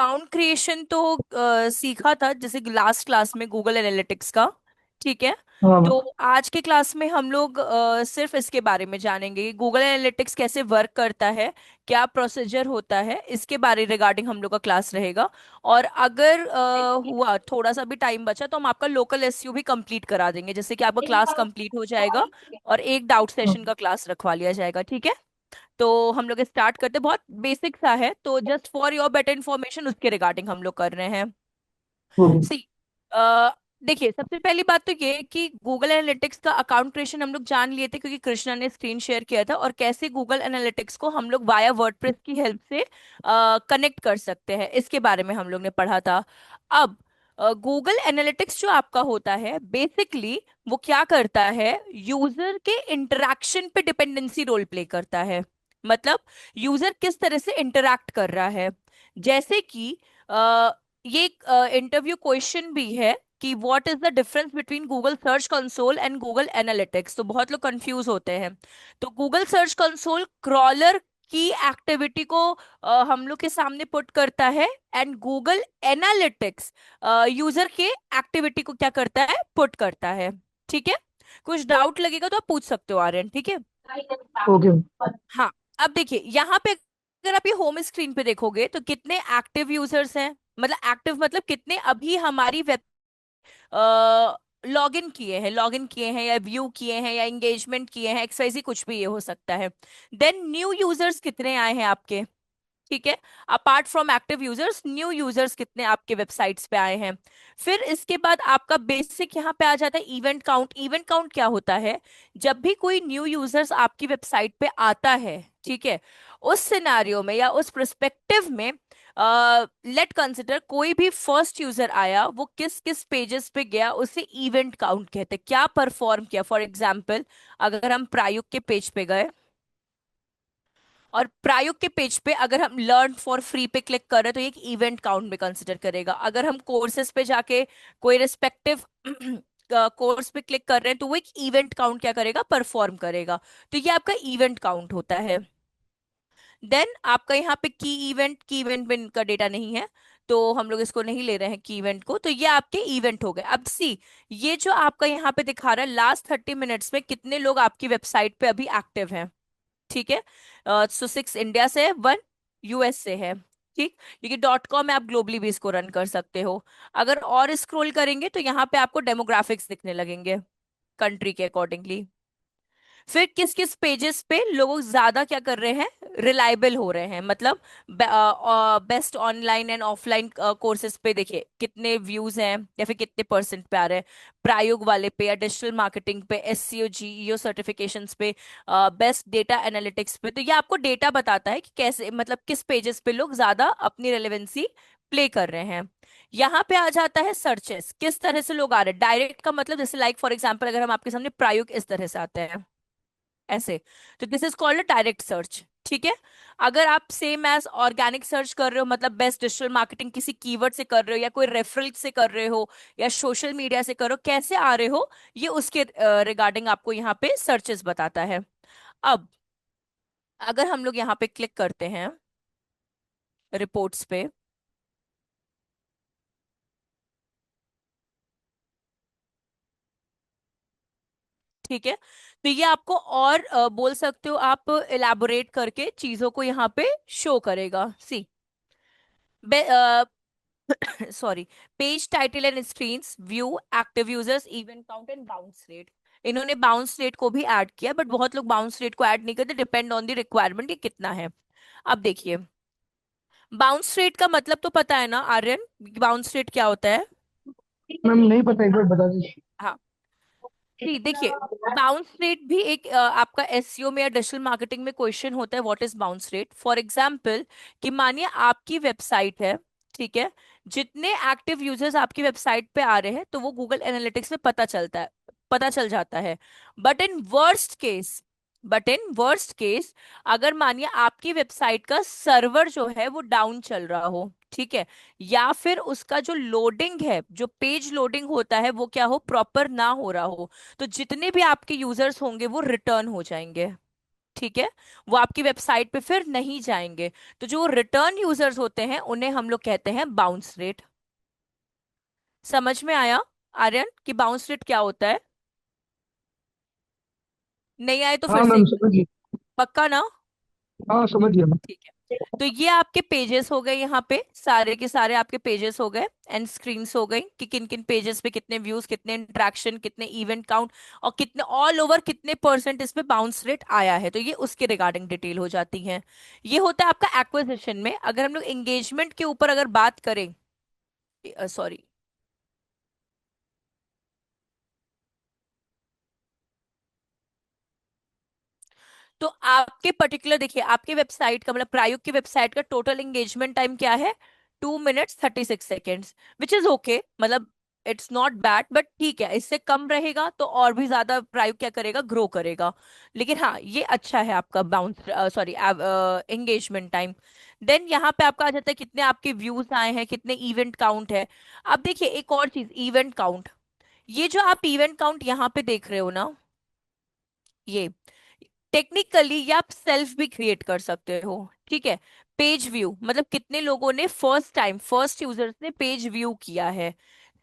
Account creation तो सीखा था जैसे लास्ट क्लास में गूगल एनालिटिक्स का। ठीक है। तो हाँ। आज के क्लास में हम लोग सिर्फ इसके बारे में जानेंगे, गूगल एनालिटिक्स कैसे वर्क करता है, क्या प्रोसीजर होता है, इसके बारे रिगार्डिंग हम लोग का क्लास रहेगा। और अगर हुआ थोड़ा सा भी टाइम बचा तो हम आपका लोकल एसईओ भी कंप्लीट करा देंगे, जैसे कि आपका क्लास कंप्लीट हो जाएगा और एक डाउट सेशन हाँ। का क्लास रखवा लिया जाएगा। ठीक है। तो हम लोग स्टार्ट करते हैं, बहुत बेसिक सा है, तो just for your better information उसके रिगार्डिंग हम लोग कर रहे हैं। हम्म। सी देखिए, सबसे पहली बात तो ये है कि गूगल एनालिटिक्स का अकाउंट क्रिएशन हम लोग जान लिए थे क्योंकि कृष्णा ने स्क्रीन शेयर किया था, और कैसे गूगल एनालिटिक्स को हम लोग वाया वर्डप्रेस की हेल्प से कनेक्ट कर सकते हैं, इसके बारे में हम लोग ने पढ़ा था। अब गूगल एनालिटिक्स जो आपका होता है बेसिकली वो क्या करता है, यूजर के इंटरेक्शन पे डिपेंडेंसी रोल प्ले करता है। मतलब यूजर किस तरह से इंटरेक्ट कर रहा है। जैसे कि ये एक इंटरव्यू क्वेश्चन भी है कि what is the difference between Google search console and Google analytics, तो बहुत लोग कंफ्यूज होते हैं। तो गूगल सर्च कंसोल क्रॉलर की एक्टिविटी को हम लोग के सामने पुट करता है, एंड गूगल एनालिटिक्स यूजर के एक्टिविटी को क्या करता है, पुट करता है। ठीक है। कुछ डाउट लगेगा तो आप पूछ सकते हो आर्यन। ठीक है। ओके। हाँ। अब देखिए यहाँ पे अगर आप ये होम स्क्रीन पे देखोगे तो कितने एक्टिव यूजर्स हैं, मतलब एक्टिव मतलब कितने अभी हमारी वेब लॉग इन किए हैं या व्यू किए हैं या एंगेजमेंट किए हैं, एक्सवाइजी कुछ भी ये हो सकता है। देन न्यू यूजर्स कितने आए हैं आपके। ठीक है। Apart from active users, new users कितने आपके वेबसाइट्स पे आए हैं। फिर इसके बाद आपका बेसिक यहाँ पे आ जाता है इवेंट काउंट। इवेंट काउंट क्या होता है, जब भी कोई न्यू यूजर्स आपकी वेबसाइट पे आता है, ठीक है, उस सिनारियो में या उस पर्सपेक्टिव में लेट कंसिडर कोई भी फर्स्ट यूजर आया, वो किस किस पेजेस पे गया उसे इवेंट काउंट कहते हैं, क्या परफॉर्म किया। फॉर एग्जाम्पल, अगर हम प्रायुक्त के पेज पे गए और प्रायुक्त के पेज पे अगर हम लर्न फॉर फ्री पे क्लिक कर रहे हैं तो ये एक इवेंट काउंट में कंसिडर करेगा। अगर हम कोर्सेज पे जाके कोई रिस्पेक्टिव कोर्स पे क्लिक कर रहे हैं तो वो एक इवेंट काउंट क्या करेगा, परफॉर्म करेगा। तो ये आपका इवेंट काउंट होता है। देन आपका यहाँ पे की इवेंट में इनका डेटा नहीं है, तो हम लोग इसको नहीं ले रहे हैं की इवेंट को, तो ये आपके इवेंट हो गए। अब सी, ये जो आपका यहाँ पे दिखा रहा है लास्ट 30 मिनट्स में कितने लोग आपकी वेबसाइट पे अभी एक्टिव हैं। ठीक है। सो 6 इंडिया से है, 1 यूएस से है। ठीक, क्योंकि डॉट कॉम में आप ग्लोबली भी इसको रन कर सकते हो। अगर और स्क्रॉल करेंगे तो यहाँ पे आपको डेमोग्राफिक्स दिखने लगेंगे कंट्री के अकॉर्डिंगली। फिर किस किस पेजेस पे लोग ज्यादा क्या कर रहे हैं, रिलायबल हो रहे हैं, मतलब best online and offline courses पे देखिए कितने व्यूज हैं या फिर कितने परसेंट पे आ रहे हैं। प्रायोग वाले पे या डिजिटल मार्केटिंग पे, एससीओ जीईओ सर्टिफिकेशंस पे, बेस्ट डेटा एनालिटिक्स पे, तो ये आपको डेटा बताता है कि कैसे, मतलब किस पेजेस पे लोग ज्यादा अपनी रेलेवेंसी प्ले कर रहे हैं। यहाँ पे आ जाता है सर्चेस, किस तरह से लोग आ रहे हैं। डायरेक्ट का मतलब जैसे लाइक फॉर एग्जांपल अगर हम आपके सामने प्रायोग इस तरह से आते हैं ऐसे, तो this is called direct search. ठीक है। अगर आप सेम एज ऑर्गेनिक सर्च कर रहे हो, मतलब बेस्ट डिजिटल मार्केटिंग किसी कीवर्ड से कर रहे हो या कोई रेफरल से कर रहे हो या सोशल मीडिया से कर रहे हो, कैसे आ रहे हो, ये उसके रिगार्डिंग आपको यहाँ पे सर्चेस बताता है। अब अगर हम लोग यहाँ पे क्लिक करते हैं रिपोर्ट्स पे, ठीक है, तो ये आपको और बोल सकते हो आप इलाबोरेट करके चीजों को यहाँ पे शो करेगा। See, sorry, page title and screens, view, active users, event count and bounce rate. इन्होंने बाउंस रेट को भी ऐड किया, बट बहुत लोग बाउंस रेट को ऐड नहीं करते, डिपेंड ऑन द रिक्वायरमेंट ये कितना है। अब देखिए, बाउंस रेट का मतलब तो पता है ना आर्यन, बाउंस रेट क्या होता है। मैम नहीं पता, एक बार बता दीजिए। हाँ, ठीक, देखिए, बाउंस रेट भी एक आपका एसईओ में या डिजिटल मार्केटिंग में क्वेश्चन होता है, what is bounce rate. For example, कि मानिए आपकी वेबसाइट है, ठीक है, जितने एक्टिव यूजर्स आपकी वेबसाइट पे आ रहे हैं तो वो गूगल एनालिटिक्स में पता चल जाता है। But in worst case but in worst case, अगर मानिए आपकी वेबसाइट का सर्वर जो है वो डाउन चल रहा हो, ठीक है, या फिर उसका जो लोडिंग है, जो पेज लोडिंग होता है वो क्या हो, प्रॉपर ना हो रहा हो, तो जितने भी आपके यूजर्स होंगे वो रिटर्न हो जाएंगे। ठीक है, वो आपकी वेबसाइट पे फिर नहीं जाएंगे। तो जो रिटर्न यूजर्स होते हैं उन्हें हम लोग कहते हैं बाउंस रेट। समझ में आया आर्यन कि बाउंस रेट क्या होता है? नहीं आए तो फिर हाँ से मैम एक बार। समझ गई। पक्का ना? हाँ समझ गया मैम। ठीक है। तो ये आपके पेजेस हो गए, यहाँ पे सारे के सारे आपके पेजेस हो गए एंड स्क्रीन्स हो गई कि किन किन पेजेस पे कितने व्यूज, कितने इंटरेक्शन, कितने इवेंट काउंट और कितने ऑल ओवर कितने परसेंट इस पे बाउंस रेट आया है। तो ये उसके रिगार्डिंग डिटेल हो जाती है। ये होता है आपका एक्विजिशन में। अगर हम लोग एंगेजमेंट के ऊपर अगर बात करें, सॉरी, तो आपके पर्टिकुलर देखिए, आपके वेबसाइट का मतलब प्रारूप की वेबसाइट का टोटल एंगेजमेंट टाइम क्या है? 2 minutes 36 seconds, which is okay, मतलब इट्स नॉट बैड, बट ठीक है, इससे कम रहेगा तो और भी ज्यादा प्रारूप क्या करेगा, ग्रो करेगा। लेकिन हाँ, ये अच्छा है आपका bounce, sorry, engagement time. Then यहाँ पे आपका आ जाता है कितने आपके व्यूज आए हैं, कितने इवेंट काउंट है। अब देखिए एक और चीज, इवेंट काउंट। ये जो आप इवेंट काउंट यहाँ पे देख रहे हो ना, ये टेक्निकली ये आप सेल्फ भी क्रिएट कर सकते हो। ठीक है, पेज व्यू मतलब कितने लोगों ने फर्स्ट टाइम, फर्स्ट यूजर्स ने पेज व्यू किया है।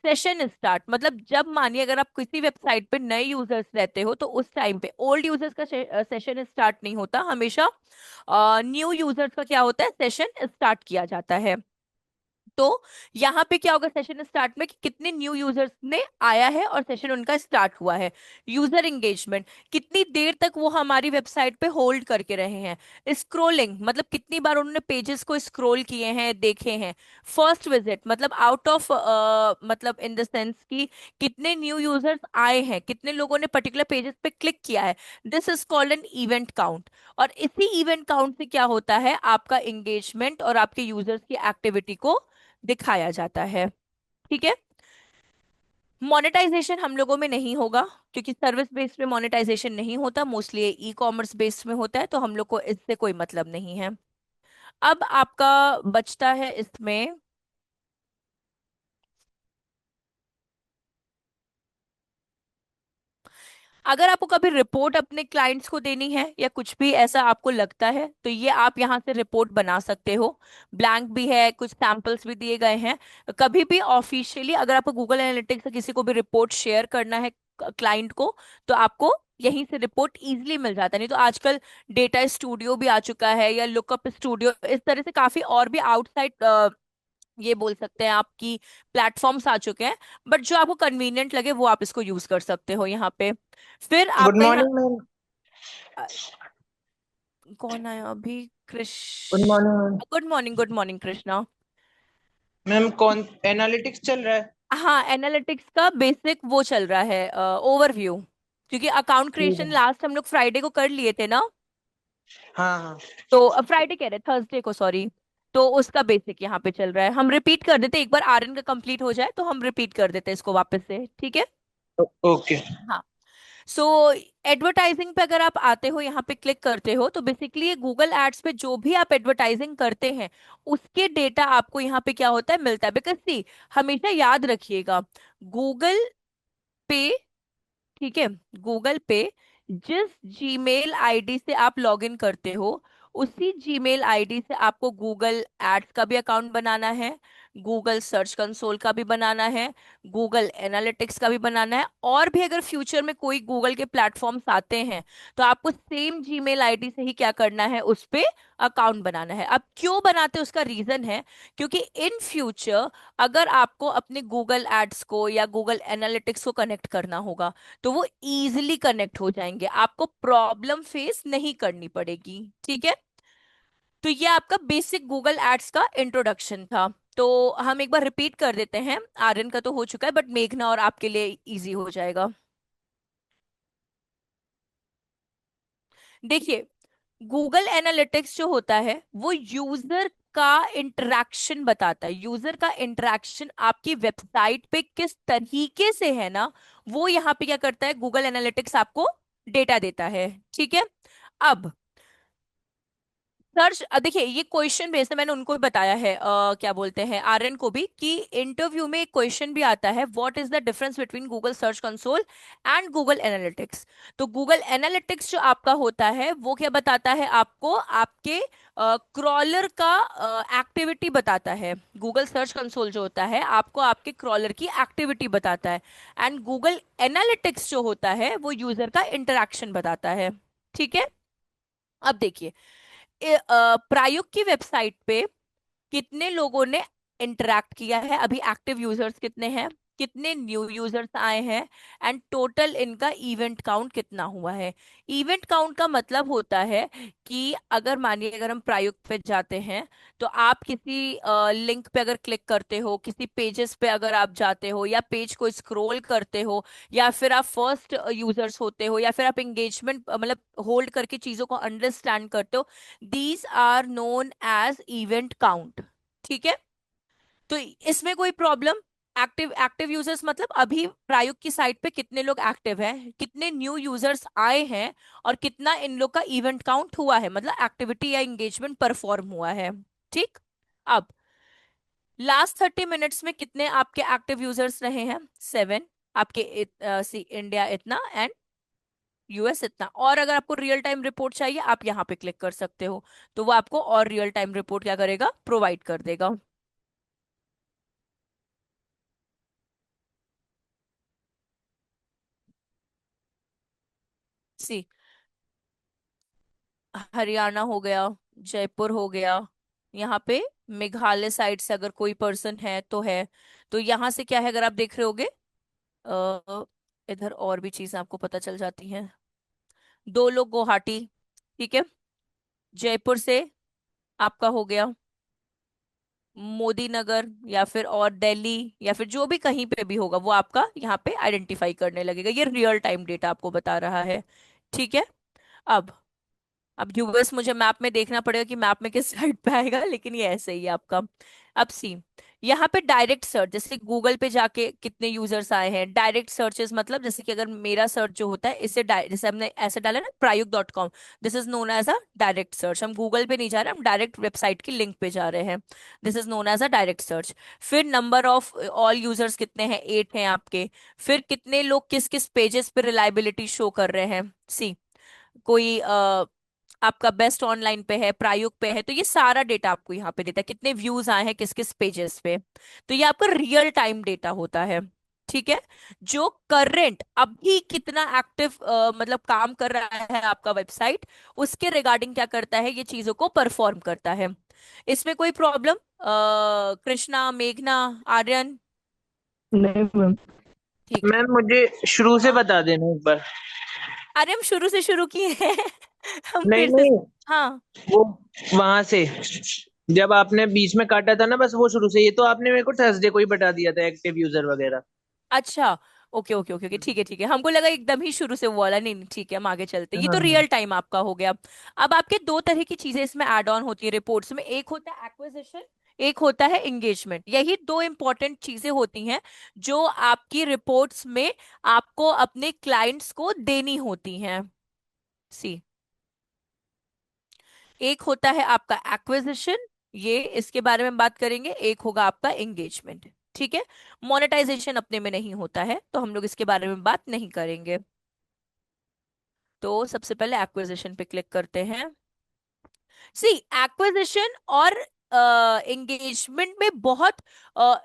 सेशन स्टार्ट मतलब जब मानिए अगर आप किसी वेबसाइट पे नए यूजर्स रहते हो तो उस टाइम पे ओल्ड यूजर्स का सेशन स्टार्ट नहीं होता, हमेशा न्यू यूजर्स का क्या होता है, सेशन स्टार्ट किया जाता है। तो यहाँ पे क्या होगा सेशन स्टार्ट में कि कितने न्यू यूजर्स ने आया है और सेशन उनका स्टार्ट हुआ है। यूजर एंगेजमेंट, कितनी देर तक वो हमारी वेबसाइट पे होल्ड करके रहे हैं। स्क्रोलिंग मतलब कितनी बार उन्होंने पेजेस को स्क्रोल किए हैं, देखे हैं। फर्स्ट विजिट मतलब आउट ऑफ मतलब इन द सेंस कि कितने न्यू यूजर्स आए हैं, कितने लोगों ने पर्टिकुलर पेजेस पे क्लिक किया है। This is called an event count. और इसी इवेंट काउंट से क्या होता है, आपका एंगेजमेंट और आपके यूजर्स की एक्टिविटी को दिखाया जाता है। ठीक है, मोनेटाइजेशन हम लोगों में नहीं होगा क्योंकि सर्विस बेस्ड में मोनेटाइजेशन नहीं होता, मोस्टली ई कॉमर्स बेस्ड में होता है, तो हम लोग को इससे कोई मतलब नहीं है। अब आपका बचता है इसमें, अगर आपको कभी रिपोर्ट अपने क्लाइंट्स को देनी है या कुछ भी ऐसा आपको लगता है तो ये आप यहाँ से रिपोर्ट बना सकते हो। ब्लैंक भी है, कुछ सैंपल्स भी दिए गए हैं। कभी भी ऑफिशियली अगर आपको गूगल एनालिटिक्स से किसी को भी रिपोर्ट शेयर करना है क्लाइंट को, तो आपको यहीं से रिपोर्ट इजीली मिल जाता है। नहीं तो आजकल डेटा स्टूडियो भी आ चुका है या लुकअप स्टूडियो, इस तरह से काफी और भी आउटसाइड, ये बोल सकते हैं आपकी प्लेटफॉर्म्स आ चुके हैं। बट जो आपको कन्वीनियंट लगे वो आप इसको यूज कर सकते हो यहाँ पे। फिर गुड आपका यहाँ, मॉर्निंग मैम। अ, कौन आया अभी, Krish, good morning ma'am. Good morning Krishna. Ma'am कौन एनालिटिक्स चल रहा है? हाँ, एनालिटिक्स का बेसिक वो चल रहा है, ओवरव्यू। क्योंकि अकाउंट ठीक क्रिएशन है। लास्ट हम लोग फ्राइडे को कर लिए थे ना, हाँ हाँ। तो फ्राइडे कह रहे, थर्सडे को, सॉरी। तो उसका बेसिक यहाँ पे चल रहा है, हम रिपीट कर देते, एक बार आर्यन का कंप्लीट हो जाए तो हम रिपीट कर देते इसको वापस से, ठीक है। ओके। हाँ, सो एडवर्टाइजिंग पे अगर आप आते हो, यहाँ पे क्लिक करते हो, तो बेसिकली ये गूगल एड्स पे जो भी आप एडवर्टाइजिंग करते हैं उसके डेटा आपको यहाँ पे क्या होता है, मिलता है। बिकॉज सी, हमेशा याद रखिएगा, गूगल पे, ठीक है, गूगल पे जिस जीमेल आईडी से आप लॉगिन करते हो उसी जीमेल आईडी से आपको गूगल एड्स का भी अकाउंट बनाना है, गूगल सर्च कंसोल का भी बनाना है, गूगल एनालिटिक्स का भी बनाना है। और भी अगर फ्यूचर में कोई गूगल के प्लेटफॉर्म्स आते हैं तो आपको सेम जीमेल आईडी से ही क्या करना है, उस पे अकाउंट बनाना है। अब क्यों बनाते हैं उसका रीजन है, क्योंकि इन फ्यूचर अगर आपको अपने गूगल एड्स को या गूगल एनालिटिक्स को कनेक्ट करना होगा तो वो इजीली कनेक्ट हो जाएंगे, आपको प्रॉब्लम फेस नहीं करनी पड़ेगी। ठीक है, तो ये आपका बेसिक गूगल एड्स का इंट्रोडक्शन था। तो हम एक बार रिपीट कर देते हैं, आर्यन का तो हो चुका है बट मेघना और आपके लिए इजी हो जाएगा। देखिए, गूगल एनालिटिक्स जो होता है वो यूजर का इंटरेक्शन बताता है, यूजर का इंटरेक्शन आपकी वेबसाइट पे किस तरीके से है ना, वो यहाँ पे क्या करता है, गूगल एनालिटिक्स आपको डेटा देता है। ठीक है, अब सर्च, देखिए ये क्वेश्चन बेस्ड है, मैंने उनको भी बताया है, क्या बोलते हैं आर्यन को भी, कि इंटरव्यू में एक क्वेश्चन भी आता है, what is the difference between Google search console and Google analytics. तो गूगल एनालिटिक्स जो आपका होता है वो क्या बताता है आपको, आपके क्रॉलर का एक्टिविटी बताता है। गूगल सर्च कंसोल जो होता है आपको आपके क्रॉलर की एक्टिविटी बताता है, एंड गूगल एनालिटिक्स जो होता है वो यूजर का इंटरेक्शन बताता है। ठीक है। अब देखिए, प्रायुक्त की वेबसाइट पे कितने लोगों ने इंटरैक्ट किया है, अभी एक्टिव यूजर्स कितने हैं, कितने न्यू यूजर्स आए हैं, एंड टोटल इनका इवेंट काउंट कितना हुआ है। इवेंट काउंट का मतलब होता है कि अगर मानिए अगर हम प्रायुक्त पे जाते हैं, तो आप किसी लिंक पे अगर क्लिक करते हो, किसी पेजेस पे अगर आप जाते हो, या पेज को स्क्रॉल करते हो, या फिर आप फर्स्ट यूजर्स होते हो, या फिर आप एंगेजमेंट मतलब होल्ड करके चीजों को अंडरस्टैंड करते हो, these are known as event count. ठीक है। तो इसमें कोई प्रॉब्लम, एक्टिव एक्टिव यूजर्स मतलब अभी प्रायुक्त की साइट पे कितने लोग एक्टिव हैं, कितने न्यू यूजर्स आए हैं, और कितना इन लोग का इवेंट काउंट हुआ है, मतलब एक्टिविटी या एंगेजमेंट परफॉर्म हुआ है। ठीक। अब लास्ट 30 मिनट्स में कितने आपके एक्टिव यूजर्स रहे हैं, 7। आपके इंडिया इतना, एंड यूएस इतना। और अगर आपको रियल टाइम रिपोर्ट चाहिए आप यहाँ पे क्लिक कर सकते हो, तो वो आपको और रियल टाइम रिपोर्ट क्या करेगा, प्रोवाइड कर देगा। सी, हरियाणा हो गया, जयपुर हो गया, यहाँ पे मेघालय साइड से अगर कोई पर्सन है तो है। तो यहाँ से क्या है, अगर आप देख रहे होगे, अ, इधर और भी चीजें आपको पता चल जाती हैं। 2 लोग गुवाहाटी, ठीक है, जयपुर से आपका हो गया मोदी नगर, या फिर और दिल्ली, या फिर जो भी कहीं पे भी होगा वो आपका यहाँ पे आइडेंटिफाई करने लगेगा। ये रियल टाइम डेटा आपको बता रहा है। ठीक है। अब अब यूएस मुझे मैप में देखना पड़ेगा कि मैप में किस साइड पे आएगा, लेकिन ये ऐसे ही है आपका। अब सी, यहाँ पे डायरेक्ट सर्च, जैसे गूगल पे जाके कितने यूजर्स आए हैं, डायरेक्ट सर्चेस मतलब जैसे कि अगर मेरा सर्च जो होता है इससे जैसे हमने ऐसे डाला ना prayuk.com, this is known as a direct search. हम गूगल पे नहीं जा रहे, हम डायरेक्ट वेबसाइट की लिंक पे जा रहे हैं, this is known as a direct search. फिर नंबर ऑफ ऑल यूजर्स कितने हैं, 8 हैं आपके। फिर कितने लोग किस किस पेजेस पे रिलायबिलिटी शो कर रहे हैं, सी, कोई आपका बेस्ट ऑनलाइन पे है, प्रायुक्त पे है, तो ये सारा डेटा आपको यहाँ पे देता है, कितने व्यूज आए हैं किस किस पेजेस पे। तो ये आपका रियल टाइम डेटा होता है। ठीक है। जो करंट अभी कितना एक्टिव मतलब काम कर रहा है आपका वेबसाइट, उसके रिगार्डिंग क्या करता है, ये चीजों को परफॉर्म करता है। इसमें कोई प्रॉब्लम, कृष्णा, मेघना, आर्यन? नहीं मैम। ठीक है। मैम मुझे शुरू से हाँ, बता देना एक बार। अरे हम शुरू से शुरू किए हैं हम नहीं फिर से। नहीं, हाँ। वो वहां से जब आपने बीच में काटा था ना, बस वो शुरू से। ये तो आपने मेरे को थर्सडे को ही बता दिया था, एक्टिव यूजर वगैरह। अच्छा, ओके ओके ओके ओके, ठीक है ठीक है, हमको लगा एकदम ही शुरू से वो वाला, नहीं नहीं ठीक है, हम आगे चलते हैं। ये हाँ तो हाँ। रियल टाइम आपका हो गया। अब आपके दो तरह की चीजें इसमें ऐड ऑन होती है रिपोर्ट्स में, एक होता है एक्विजिशन, एक होता है एंगेजमेंट। यही दो इंपॉर्टेंट चीजें होती हैं जो आपकी रिपोर्ट्स में आपको अपने क्लाइंट्स को देनी होती हैं। सी, एक होता है आपका एक्विजिशन, ये इसके बारे में बात करेंगे, एक होगा आपका एंगेजमेंट। ठीक है। मोनेटाइजेशन अपने में नहीं होता है, तो हम लोग इसके बारे में बात नहीं करेंगे। तो सबसे पहले एक्विजिशन पे क्लिक करते हैं। सी, एक्विजिशन और एंगेजमेंट में बहुत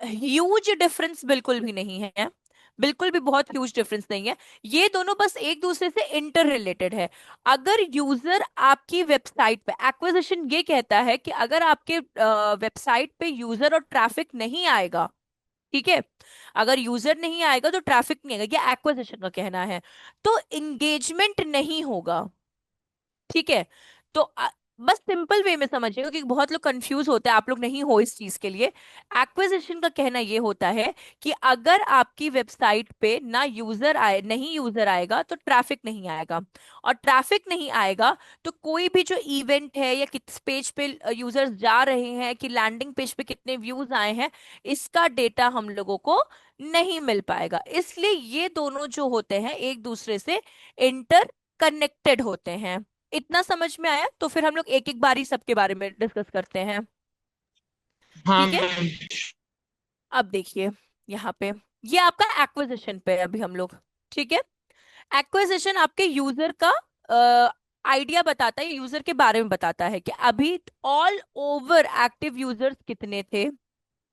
ह्यूज डिफरेंस बिल्कुल भी नहीं है, बिल्कुल भी बहुत ह्यूज डिफरेंस नहीं है। ये दोनों बस एक दूसरे से इंटर रिलेटेड है। अगर यूजर आपकी वेबसाइट पे, एक्विजिशन ये कहता है कि अगर आपके वेबसाइट पे यूजर और ट्रैफिक नहीं आएगा, ठीक है, अगर यूजर नहीं आएगा तो ट्रैफिक नहीं आएगा, ये एक्विजिशन का कहना है, तो एंगेजमेंट नहीं होगा। ठीक है। तो बस सिंपल वे में समझिएगा, क्योंकि बहुत लोग कंफ्यूज होते हैं, आप लोग नहीं हो इस चीज के लिए। एक्विजिशन का कहना ये होता है कि अगर आपकी वेबसाइट पे ना यूजर आए, नहीं यूजर आएगा तो ट्रैफिक नहीं आएगा, और ट्रैफिक नहीं आएगा तो कोई भी जो इवेंट है या किस पेज पे यूजर्स जा रहे हैं, कि लैंडिंग पेज पे कितने व्यूज आए हैं, इसका डेटा हम लोगों को नहीं मिल पाएगा। इसलिए ये दोनों जो होते हैं एक दूसरे से इंटर कनेक्टेड होते हैं। इतना समझ में आया? तो फिर हम लोग एक एक बारी सबके बारे में डिस्कस करते हैं। हाँ ठीक है। मैम। अब देखिए यहाँ पे, ये आपका एक्विजिशन पे है अभी हम लोग। ठीक है। एक्विजिशन आपके यूजर का आइडिया बताता है, यूजर के बारे में बताता है कि अभी ऑल ओवर एक्टिव यूजर्स कितने थे।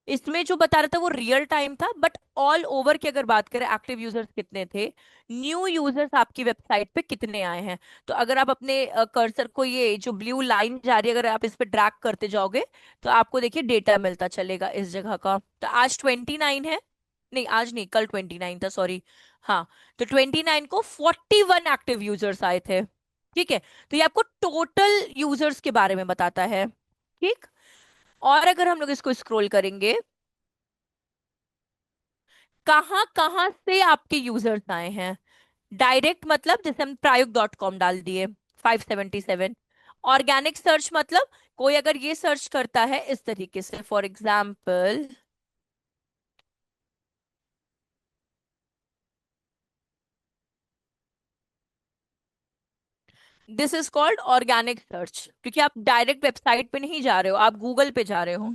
इसमें जो बता रहा था वो रियल टाइम था, बट ऑल ओवर की अगर बात करें एक्टिव यूजर्स कितने थे, न्यू यूजर्स आपकी वेबसाइट पे कितने आए हैं। तो अगर आप अपने कर्सर को, ये जो ब्लू लाइन जा रही है, अगर आप इस पे ड्रैग करते जाओगे तो आपको देखिए डेटा मिलता चलेगा इस जगह का। तो आज 29 है, नहीं आज नहीं, कल 29 था, सॉरी। हाँ, तो 29 को 41 एक्टिव यूजर्स आए थे। ठीक है। तो ये आपको टोटल यूजर्स के बारे में बताता है। ठीक। और अगर हम लोग इसको स्क्रॉल करेंगे, कहाँ कहाँ से आपके यूजर्स आए हैं। डायरेक्ट मतलब जैसे हम प्रायुक्त.com डाल दिए 577। ऑर्गेनिक सर्च मतलब कोई अगर ये सर्च करता है इस तरीके से, for example this is called organic search, क्योंकि आप डायरेक्ट वेबसाइट पे नहीं जा रहे हो, आप गूगल पे जा रहे हो।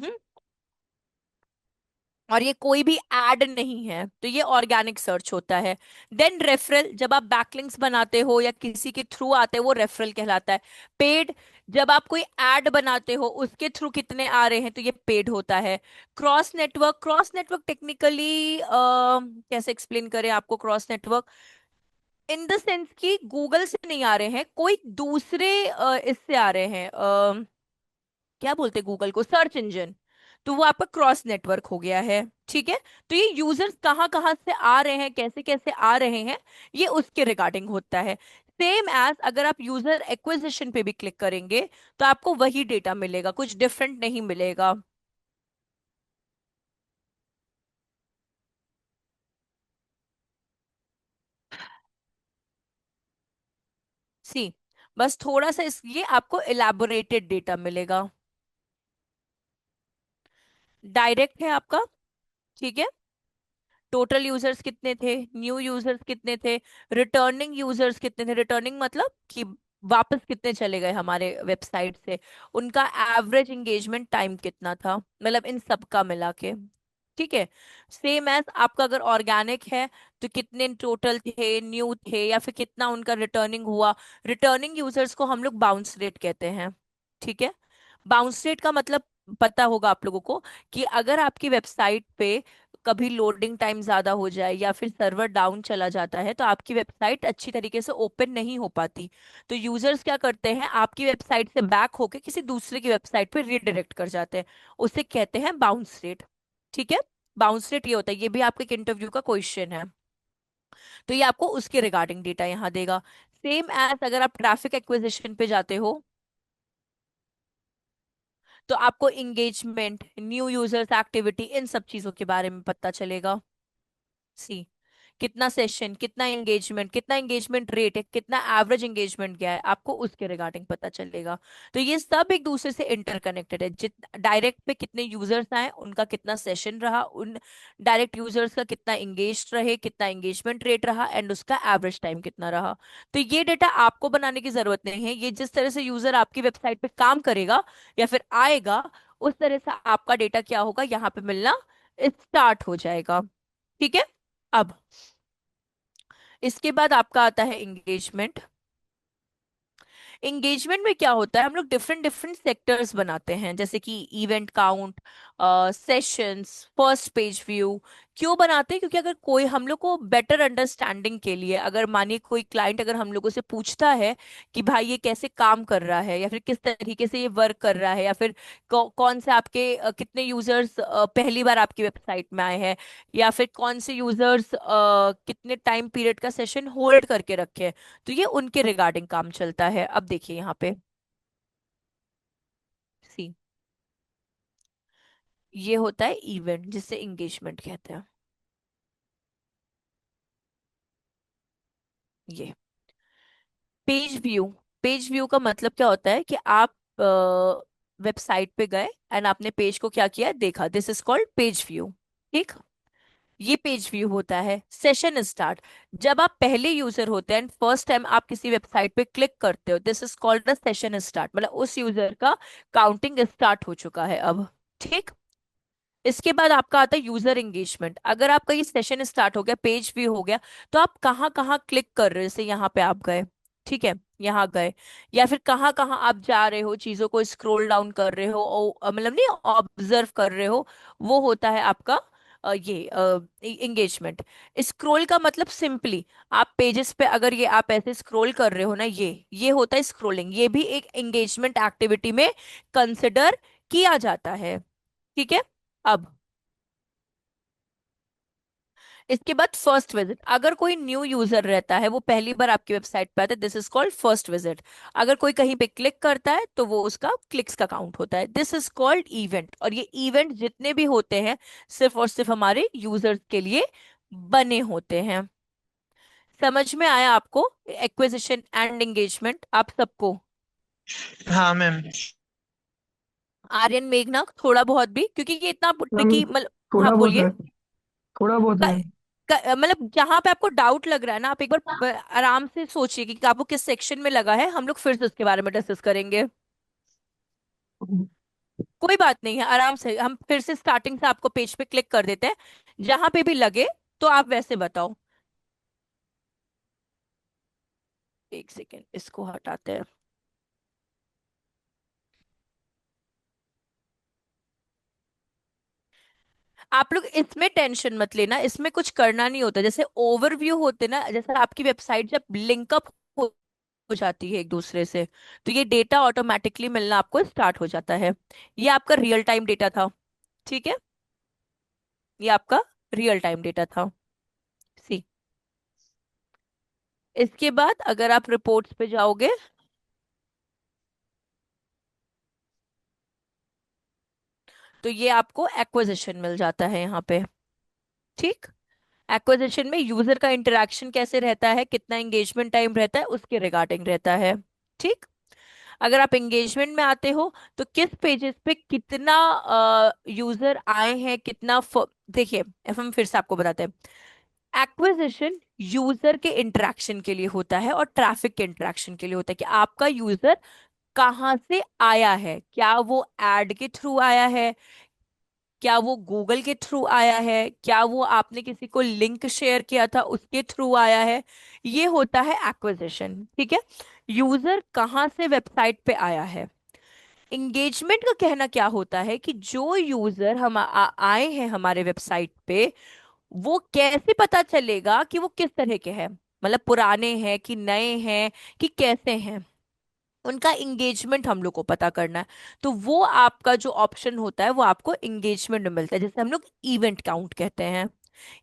और ये कोई भी ऐड नहीं है, तो ये ऑर्गेनिक सर्च होता है। देन रेफरल, जब आप बैकलिंक्स बनाते हो या किसी के थ्रू आते हो वो रेफरल कहलाता है। पेड, जब आप कोई ऐड बनाते हो उसके थ्रू कितने आ रहे हैं तो ये पेड होता है। Cross network, cross network technically कैसे एक्सप्लेन करें आपको, cross network in the sense कि गूगल से नहीं आ रहे हैं, कोई दूसरे इससे आ रहे हैं, क्या बोलते हैं गूगल को, सर्च इंजन। तो वो आपका क्रॉस नेटवर्क हो गया है। ठीक है। तो ये यूजर्स कहाँ कहाँ से आ रहे हैं, कैसे कैसे आ रहे हैं, ये उसके रिगार्डिंग होता है। सेम एज अगर आप यूजर एक्विजिशन पे भी क्लिक करेंगे तो आपको वही डेटा मिलेगा, कुछ डिफरेंट नहीं मिलेगा। सी, बस थोड़ा सा इस ये आपको इलेबोरेटेड डेटा मिलेगा। डायरेक्ट है आपका। ठीक है। टोटल यूजर्स कितने थे, न्यू यूजर्स कितने थे, रिटर्निंग यूजर्स कितने थे, रिटर्निंग मतलब कि वापस कितने चले गए हमारे वेबसाइट से, उनका एवरेज एंगेजमेंट टाइम कितना था, मतलब इन सब का मिला के। ठीक है। सेम एज आपका अगर ऑर्गेनिक है तो कितने टोटल थे, न्यू थे, या फिर कितना उनका रिटर्निंग हुआ। रिटर्निंग यूजर्स को हम लोग बाउंस रेट कहते हैं। ठीक है। बाउंस रेट का मतलब पता होगा आप लोगों को, कि अगर आपकी वेबसाइट पे कभी लोडिंग टाइम ज्यादा हो जाए या फिर सर्वर डाउन चला जाता है तो आपकी वेबसाइट अच्छी तरीके से ओपन नहीं हो पाती। तो यूजर्स क्या करते हैं, आपकी वेबसाइट से बैक होके किसी दूसरे की वेबसाइट पे रीडायरेक्ट कर जाते हैं। उसे कहते हैं बाउंस रेट। ठीक है। बाउंस रेट ये होता है, ये भी आपके एक इंटरव्यू का क्वेश्चन है। तो ये आपको उसके रिगार्डिंग डेटा यहाँ देगा। सेम एज अगर आप ट्रैफिक एक्विजिशन पे जाते हो तो आपको इंगेजमेंट, न्यू यूजर्स एक्टिविटी, इन सब चीजों के बारे में पता चलेगा। सी, कितना सेशन, कितना एंगेजमेंट, कितना एंगेजमेंट रेट है, कितना एवरेज एंगेजमेंट गया है, आपको उसके रिगार्डिंग पता चलेगा। तो ये सब एक दूसरे से इंटरकनेक्टेड है। जित डायरेक्ट पे कितने यूजर्स आए, उनका कितना सेशन रहा, उन डायरेक्ट यूजर्स का कितना एंगेज रहे, कितना एंगेजमेंट रेट रहा, एंड उसका एवरेज टाइम कितना रहा। तो ये डेटा आपको बनाने की जरूरत नहीं है, ये जिस तरह से यूजर आपकी वेबसाइट पे काम करेगा या फिर आएगा, उस तरह से आपका डेटा क्या होगा, यहाँ पे मिलना स्टार्ट हो जाएगा। ठीक है। अब इसके बाद आपका आता है एंगेजमेंट। एंगेजमेंट में क्या होता है, हम लोग डिफरेंट डिफरेंट सेक्टर्स बनाते हैं, जैसे कि event count, sessions, first page view. क्यों बनाते हैं, क्योंकि अगर कोई हम लोग को बेटर अंडरस्टैंडिंग के लिए, अगर मानिए कोई क्लाइंट अगर हम लोगों से पूछता है कि भाई ये कैसे काम कर रहा है, या फिर किस तरीके से ये वर्क कर रहा है, या फिर कौन से आपके कितने यूजर्स पहली बार आपकी वेबसाइट में आए हैं, या फिर कौन से यूजर्स कितने टाइम पीरियड का सेशन होल्ड करके रखे हैं, तो ये उनके रिगार्डिंग काम चलता है। अब देखिए यहाँ पे, सी, ये होता है इवेंट जिसे एंगेजमेंट कहते हैं। ये पेज व्यू, पेज व्यू का मतलब क्या होता है कि आप वेबसाइट पे गए एंड आपने पेज को क्या किया, देखा, this is called page view. ठीक। ये पेज व्यू होता है। सेशन स्टार्ट, जब आप पहले यूजर होते हैं, फर्स्ट टाइम आप किसी वेबसाइट पे क्लिक करते हो, this is called the session start, मतलब उस यूजर का काउंटिंग स्टार्ट हो चुका है अब। ठीक। इसके बाद आपका आता है यूजर एंगेजमेंट। अगर आपका ये सेशन स्टार्ट हो गया, पेज व्यू हो गया, तो आप कहाँ कहाँ क्लिक कर रहे हो, जैसे यहाँ पे आप गए, ठीक है, यहाँ गए, या फिर कहाँ कहाँ आप जा रहे हो, चीजों को स्क्रॉल डाउन कर रहे हो, मतलब नहीं, ऑब्जर्व कर रहे हो, वो होता है आपका ये एंगेजमेंट। स्क्रॉल का मतलब सिंपली, आप पेजेस पे अगर ये आप ऐसे स्क्रॉल कर रहे हो ना, ये होता है स्क्रॉलिंग, ये भी एक एंगेजमेंट एक्टिविटी में कंसिडर किया जाता है। ठीक है। अब इसके बाद फर्स्ट विजिट, अगर कोई न्यू यूजर रहता है, वो पहली बार आपकी वेबसाइट पे आता है, this is called first visit. अगर कोई कहीं पे क्लिक करता है तो वो उसका क्लिक्स का काउंट होता है, दिस इज कॉल्ड इवेंट। और ये इवेंट जितने भी होते हैं, सिर्फ और सिर्फ हमारे यूजर्स के लिए बने होते हैं। समझ में आया आपको एक्विजिशन एंड एंगेजमेंट आप सबको? हाँ मैम। आर्यन, मेघना, थोड़ा बहुत भी, क्योंकि ये इतना मैम ट्रिकी मतलब। हाँ थोड़ा बहुत बोलिए। है, थोड़ा बहुत है। मतलब जहां पे आपको डाउट लग रहा है ना, आप एक बार आराम से सोचिए कि आपको किस सेक्शन में लगा है, हम लोग फिर से उसके बारे में डिस्कस करेंगे। कोई बात नहीं है, आराम से हम फिर से स्टार्टिंग से आपको पेज पे क्लिक कर देते हैं, जहां पे भी लगे तो आप वैसे बताओ। एक सेकेंड, इसको हटाते हैं। आप लोग इसमें टेंशन मत लेना, इसमें कुछ करना नहीं होता, जैसे ओवरव्यू होते ना, जैसे आपकी वेबसाइट जब लिंकअप हो जाती है एक दूसरे से, तो ये डेटा ऑटोमेटिकली मिलना आपको स्टार्ट हो जाता है। ये आपका रियल टाइम डेटा था। ठीक है, ये आपका रियल टाइम डेटा था। सी, इसके बाद अगर आप रिपोर्ट्स पे जाओगे, तो ये आपको एक्विजिशन मिल जाता है यहाँ पे। ठीक। एक्विजिशन में यूजर का इंटरेक्शन कैसे रहता है, कितना एंगेजमेंट टाइम रहता है, उसके रिगार्डिंग रहता है। ठीक। अगर आप एंगेजमेंट में आते हो, तो किस पेजेस पे कितना यूजर आए हैं, कितना देखिए, अब हम फिर से आपको बताते हैं। एक्विजिशन यूजर के इंटरेक्शन के लिए होता है और ट्रैफिक के इंटरेक्शन के लिए होता है, कि आपका यूजर कहाँ से आया है, क्या वो एड के थ्रू आया है, क्या वो गूगल के थ्रू आया है, क्या वो आपने किसी को लिंक शेयर किया था उसके थ्रू आया है, ये होता है एक्विजिशन। ठीक है, यूजर कहाँ से वेबसाइट पे आया है। एंगेजमेंट का कहना क्या होता है कि जो यूजर आए हैं हमारे वेबसाइट पे, वो कैसे पता चलेगा कि वो किस तरह के हैं, मतलब पुराने हैं कि नए हैं कि कैसे हैं, उनका इंगेजमेंट हम लोग को पता करना है। तो वो आपका जो ऑप्शन होता है, वो आपको इंगेजमेंट में मिलता है, जैसे हम लोग इवेंट काउंट कहते हैं।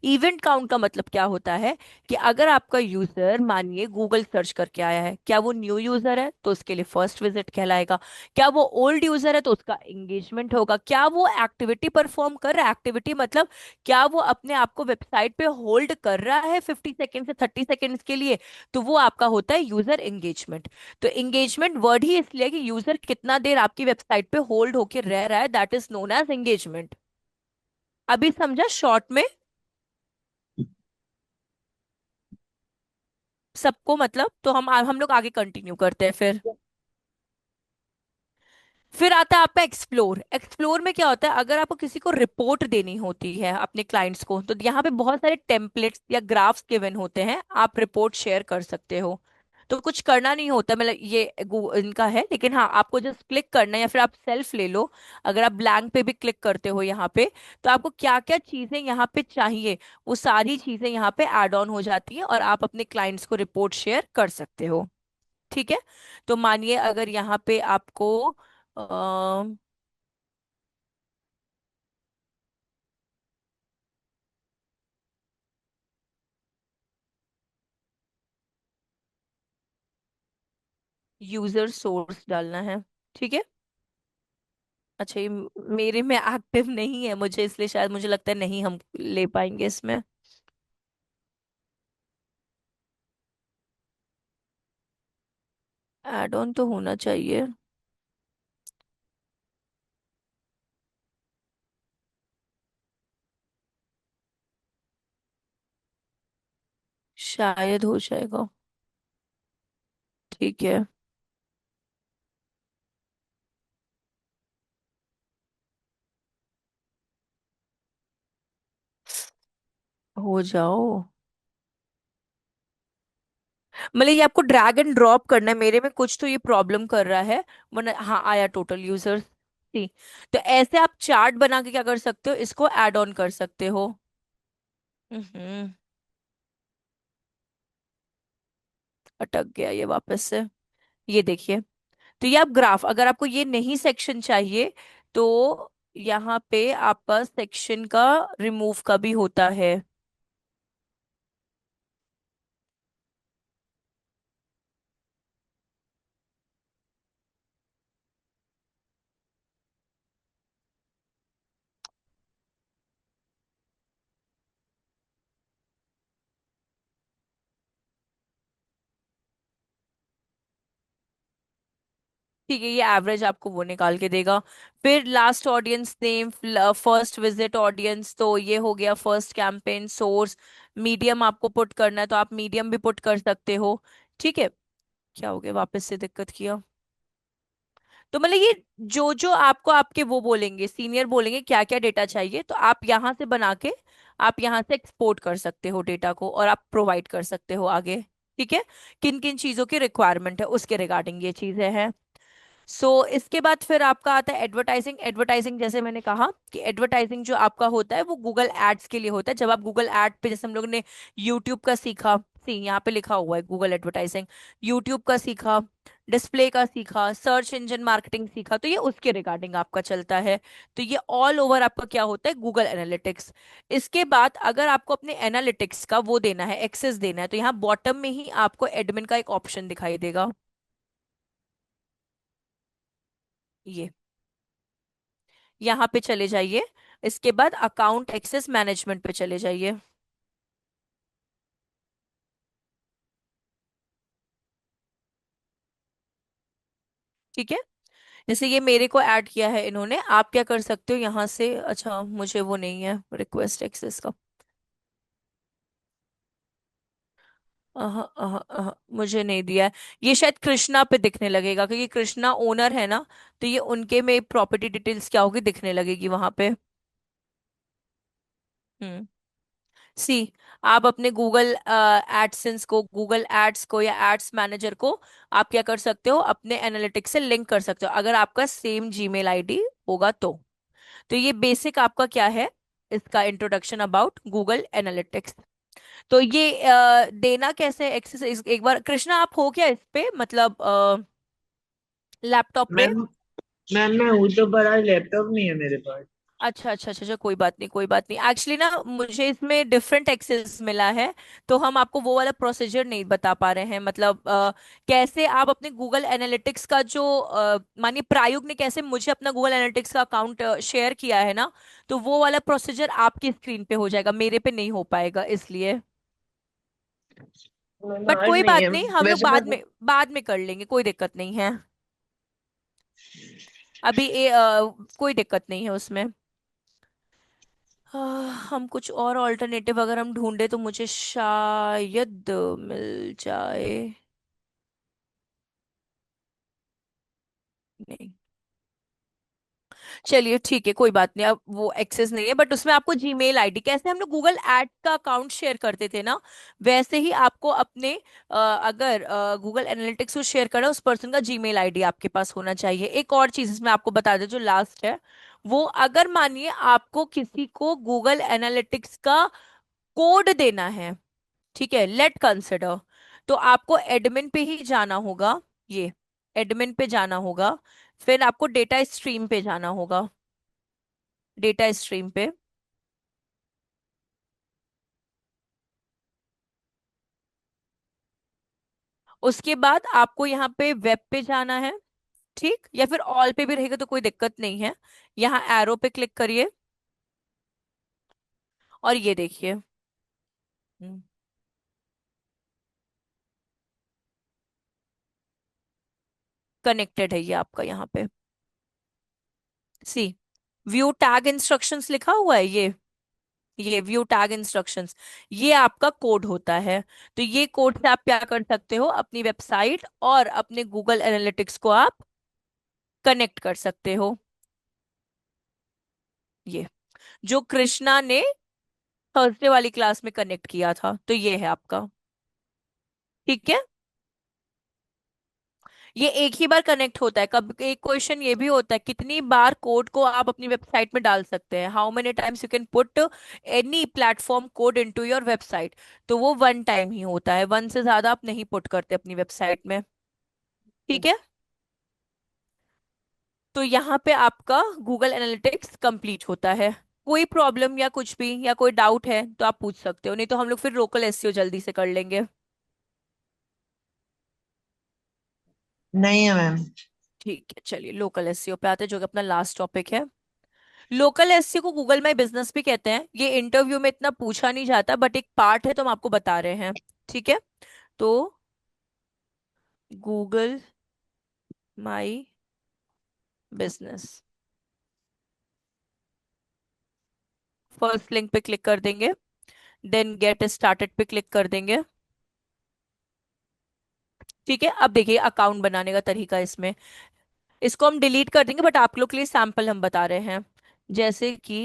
इवेंट काउंट का मतलब क्या होता है, कि अगर आपका यूजर मानिए गूगल सर्च करके आया है, क्या वो न्यू यूजर है तो उसके लिए फर्स्ट विजिट कहलाएगा, क्या वो ओल्ड यूजर है तो उसका एंगेजमेंट होगा, क्या वो एक्टिविटी परफॉर्म कर रहा है, एक्टिविटी मतलब क्या वो अपने आप को वेबसाइट पे होल्ड कर रहा है 50 सेकेंड से 30 सेकेंड्स के लिए, तो वो आपका होता है यूजर एंगेजमेंट। तो एंगेजमेंट वर्ड ही इसलिए कि यूजर कितना देर आपकी वेबसाइट पे होल्ड होके रह रहा है, that is known as engagement. अभी समझा शॉर्ट में सबको, मतलब तो हम लोग आगे कंटिन्यू करते हैं फिर आता है आपका एक्सप्लोर। एक्सप्लोर में क्या होता है, अगर आपको किसी को रिपोर्ट देनी होती है अपने क्लाइंट्स को, तो यहाँ पे बहुत सारे टेम्पलेट्स या ग्राफ्स गिवन होते हैं, आप रिपोर्ट शेयर कर सकते हो। तो कुछ करना नहीं होता, मतलब ये इनका है, लेकिन हाँ आपको जस्ट क्लिक करना है, या फिर आप सेल्फ ले लो। अगर आप ब्लैंक पे भी क्लिक करते हो यहाँ पे, तो आपको क्या क्या चीजें यहाँ पे चाहिए, वो सारी चीजें यहाँ पे ऐड ऑन हो जाती है, और आप अपने क्लाइंट्स को रिपोर्ट शेयर कर सकते हो। ठीक है। तो मानिए अगर यहाँ पे आपको यूजर सोर्स डालना है। ठीक है। अच्छा, ये मेरे में एक्टिव नहीं है मुझे, इसलिए शायद मुझे लगता है नहीं हम ले पाएंगे इसमें। ऐड ऑन तो होना चाहिए। शायद हो जाएगा। ठीक है। हो जाओ। मतलब ये आपको ड्रैग एंड ड्रॉप करना है, मेरे में कुछ तो ये प्रॉब्लम कर रहा है। वरना हाँ आया टोटल यूजर्स। सी। तो ऐसे आप चार्ट बना के क्या कर सकते हो, इसको ऐड ऑन कर सकते हो। हम्म। अटक गया ये वापस से। ये देखिए। तो ये आप ग्राफ, अगर आपको ये नहीं सेक्शन चाहिए तो यहाँ पे आपका सेक्शन का रिमूव का भी होता है। ठीक है, ये एवरेज आपको वो निकाल के देगा। फिर last audience name, first visit audience, तो ये हो गया फर्स्ट कैंपेन सोर्स। मीडियम आपको पुट करना है तो आप मीडियम भी पुट कर सकते हो। ठीक है। क्या हो गया, वापस से दिक्कत किया। तो मतलब ये जो जो आपको आपके वो बोलेंगे, सीनियर बोलेंगे क्या क्या डेटा चाहिए, तो आप यहाँ से बना के आप यहाँ से एक्सपोर्ट कर सकते हो डेटा को, और आप प्रोवाइड कर सकते हो आगे। ठीक है। किन किन चीजों की रिक्वायरमेंट है उसके रिगार्डिंग ये चीजें हैं। इसके बाद फिर आपका आता है एडवर्टाइजिंग। एडवर्टाइजिंग जैसे मैंने कहा कि एडवर्टाइजिंग जो आपका होता है वो गूगल एड्स के लिए होता है। जब आप गूगल एड पे, जैसे हम लोग ने यूट्यूब का सीखा, सी यहाँ पे लिखा हुआ है गूगल एडवर्टाइजिंग। यूट्यूब का सीखा, डिस्प्ले का सीखा, सर्च इंजन मार्केटिंग सीखा, तो ये उसके रिगार्डिंग आपका चलता है। तो ये ऑल ओवर आपका क्या होता है, गूगल एनालिटिक्स। इसके बाद अगर आपको अपने एनालिटिक्स का वो देना है, एक्सेस देना है, तो यहाँ बॉटम में ही आपको एडमिन का एक ऑप्शन दिखाई देगा। ये यहाँ पे चले जाइए। इसके बाद अकाउंट एक्सेस मैनेजमेंट पे चले जाइए। ठीक है। जैसे ये मेरे को ऐड किया है इन्होंने, आप क्या कर सकते हो यहाँ से, अच्छा मुझे वो नहीं है रिक्वेस्ट एक्सेस का। मुझे नहीं दिया है। ये शायद कृष्णा पे दिखने लगेगा, क्योंकि कृष्णा ओनर है ना। तो ये उनके में प्रॉपर्टी डिटेल्स क्या होगी दिखने लगेगी वहां पे। हम्म। सी। आप अपने गूगल एडसेंस को, गूगल एड्स को या एड्स मैनेजर को आप क्या कर सकते हो, अपने एनालिटिक्स से लिंक कर सकते हो, अगर आपका सेम जीमेल आईडी होगा तो ये बेसिक आपका क्या है, इसका इंट्रोडक्शन अबाउट गूगल एनालिटिक्स। तो ये देना कैसे एक्सेस, एक बार कृष्णा आप हो क्या इस पे, मतलब लैपटॉप पे। मैम मैम मैं हूँ तो, पर आज लैपटॉप नहीं है मेरे पास। अच्छा अच्छा अच्छा अच्छा, कोई बात नहीं कोई बात नहीं, एक्चुअली ना मुझे इसमें डिफरेंट एक्सेस मिला है। तो हम आपको वो वाला प्रोसीजर नहीं बता पा रहे हैं, मतलब कैसे आप अपने गूगल एनालिटिक्स का जो मानिए प्रायुक्त ने कैसे मुझे अपना गूगल एनालिटिक्स का अकाउंट शेयर किया है ना, तो वो वाला प्रोसीजर आपकी स्क्रीन पे हो जाएगा, मेरे पे नहीं हो पाएगा इसलिए। मैम बट आज कोई नहीं बात है नहीं, हम लोग वैसे मैं। बाद में कर लेंगे, कोई दिक्कत नहीं है। अभी कोई दिक्कत नहीं है उसमें। हम कुछ और ऑल्टरनेटिव अगर हम ढूंढे तो मुझे शायद मिल जाए। नहीं। चलिए ठीक है, कोई बात नहीं, अब वो एक्सेस नहीं है, बट उसमें आपको जीमेल आईडी, कैसे हम लोग गूगल एड का अकाउंट शेयर करते थे ना, वैसे ही आपको अपने अगर गूगल एनालिटिक्स को शेयर करना है, उस पर्सन का जीमेल आईडी आपके पास होना चाहिए। एक और चीज इसमें आपको बता दें जो लास्ट है, वो अगर मानिए आपको किसी को गूगल एनालिटिक्स का कोड देना है, ठीक है, लेट कंसिडर, तो आपको एडमिन पे ही जाना होगा। ये एडमिन पे जाना होगा, फिर आपको डेटा स्ट्रीम पे जाना होगा, डेटा स्ट्रीम पे। उसके बाद आपको यहाँ पे वेब पे जाना है। ठीक, या फिर ऑल पे भी रहेगा तो कोई दिक्कत नहीं है। यहाँ एरो पे क्लिक करिए और ये देखिए। कनेक्टेड है ये आपका यहाँ पे। सी। व्यू टैग इंस्ट्रक्शंस लिखा हुआ है ये। ये व्यू टैग इंस्ट्रक्शंस, ये आपका कोड होता है। तो ये कोड से आप क्या कर सकते हो, अपनी वेबसाइट और अपने गूगल एनालिटिक्स को आप कनेक्ट कर सकते हो। ये जो कृष्णा ने थर्सडे वाली क्लास में कनेक्ट किया था, तो ये है आपका। ठीक है, ये एक ही बार कनेक्ट होता है। कब एक क्वेश्चन ये भी होता है, कितनी बार कोड को आप अपनी वेबसाइट में डाल सकते हैं, how many times you can put any platform code into your website. तो वो वन टाइम ही होता है, वन से ज्यादा आप नहीं पुट करते अपनी वेबसाइट में। ठीक है, तो यहाँ पे आपका गूगल एनालिटिक्स कंप्लीट होता है। कोई प्रॉब्लम या कुछ भी या कोई डाउट है तो आप पूछ सकते हो, नहीं तो हम लोग फिर लोकल एसईओ जल्दी से कर लेंगे। नहीं है मैम। ठीक है, चलिए लोकल एसईओ पे आते हैं, जो कि अपना लास्ट टॉपिक है। लोकल एसईओ को गूगल माई बिजनेस भी कहते हैं। ये इंटरव्यू में इतना पूछा नहीं जाता, बट एक पार्ट है तो हम आपको बता रहे हैं। ठीक है, तो Google my business, first link पे क्लिक कर देंगे, देन गेट स्टार्टेड पे क्लिक कर देंगे। ठीक है, अब देखिए अकाउंट बनाने का तरीका इसमें, इसको हम डिलीट कर देंगे, बट आप लोग के लिए सैंपल हम बता रहे हैं। जैसे कि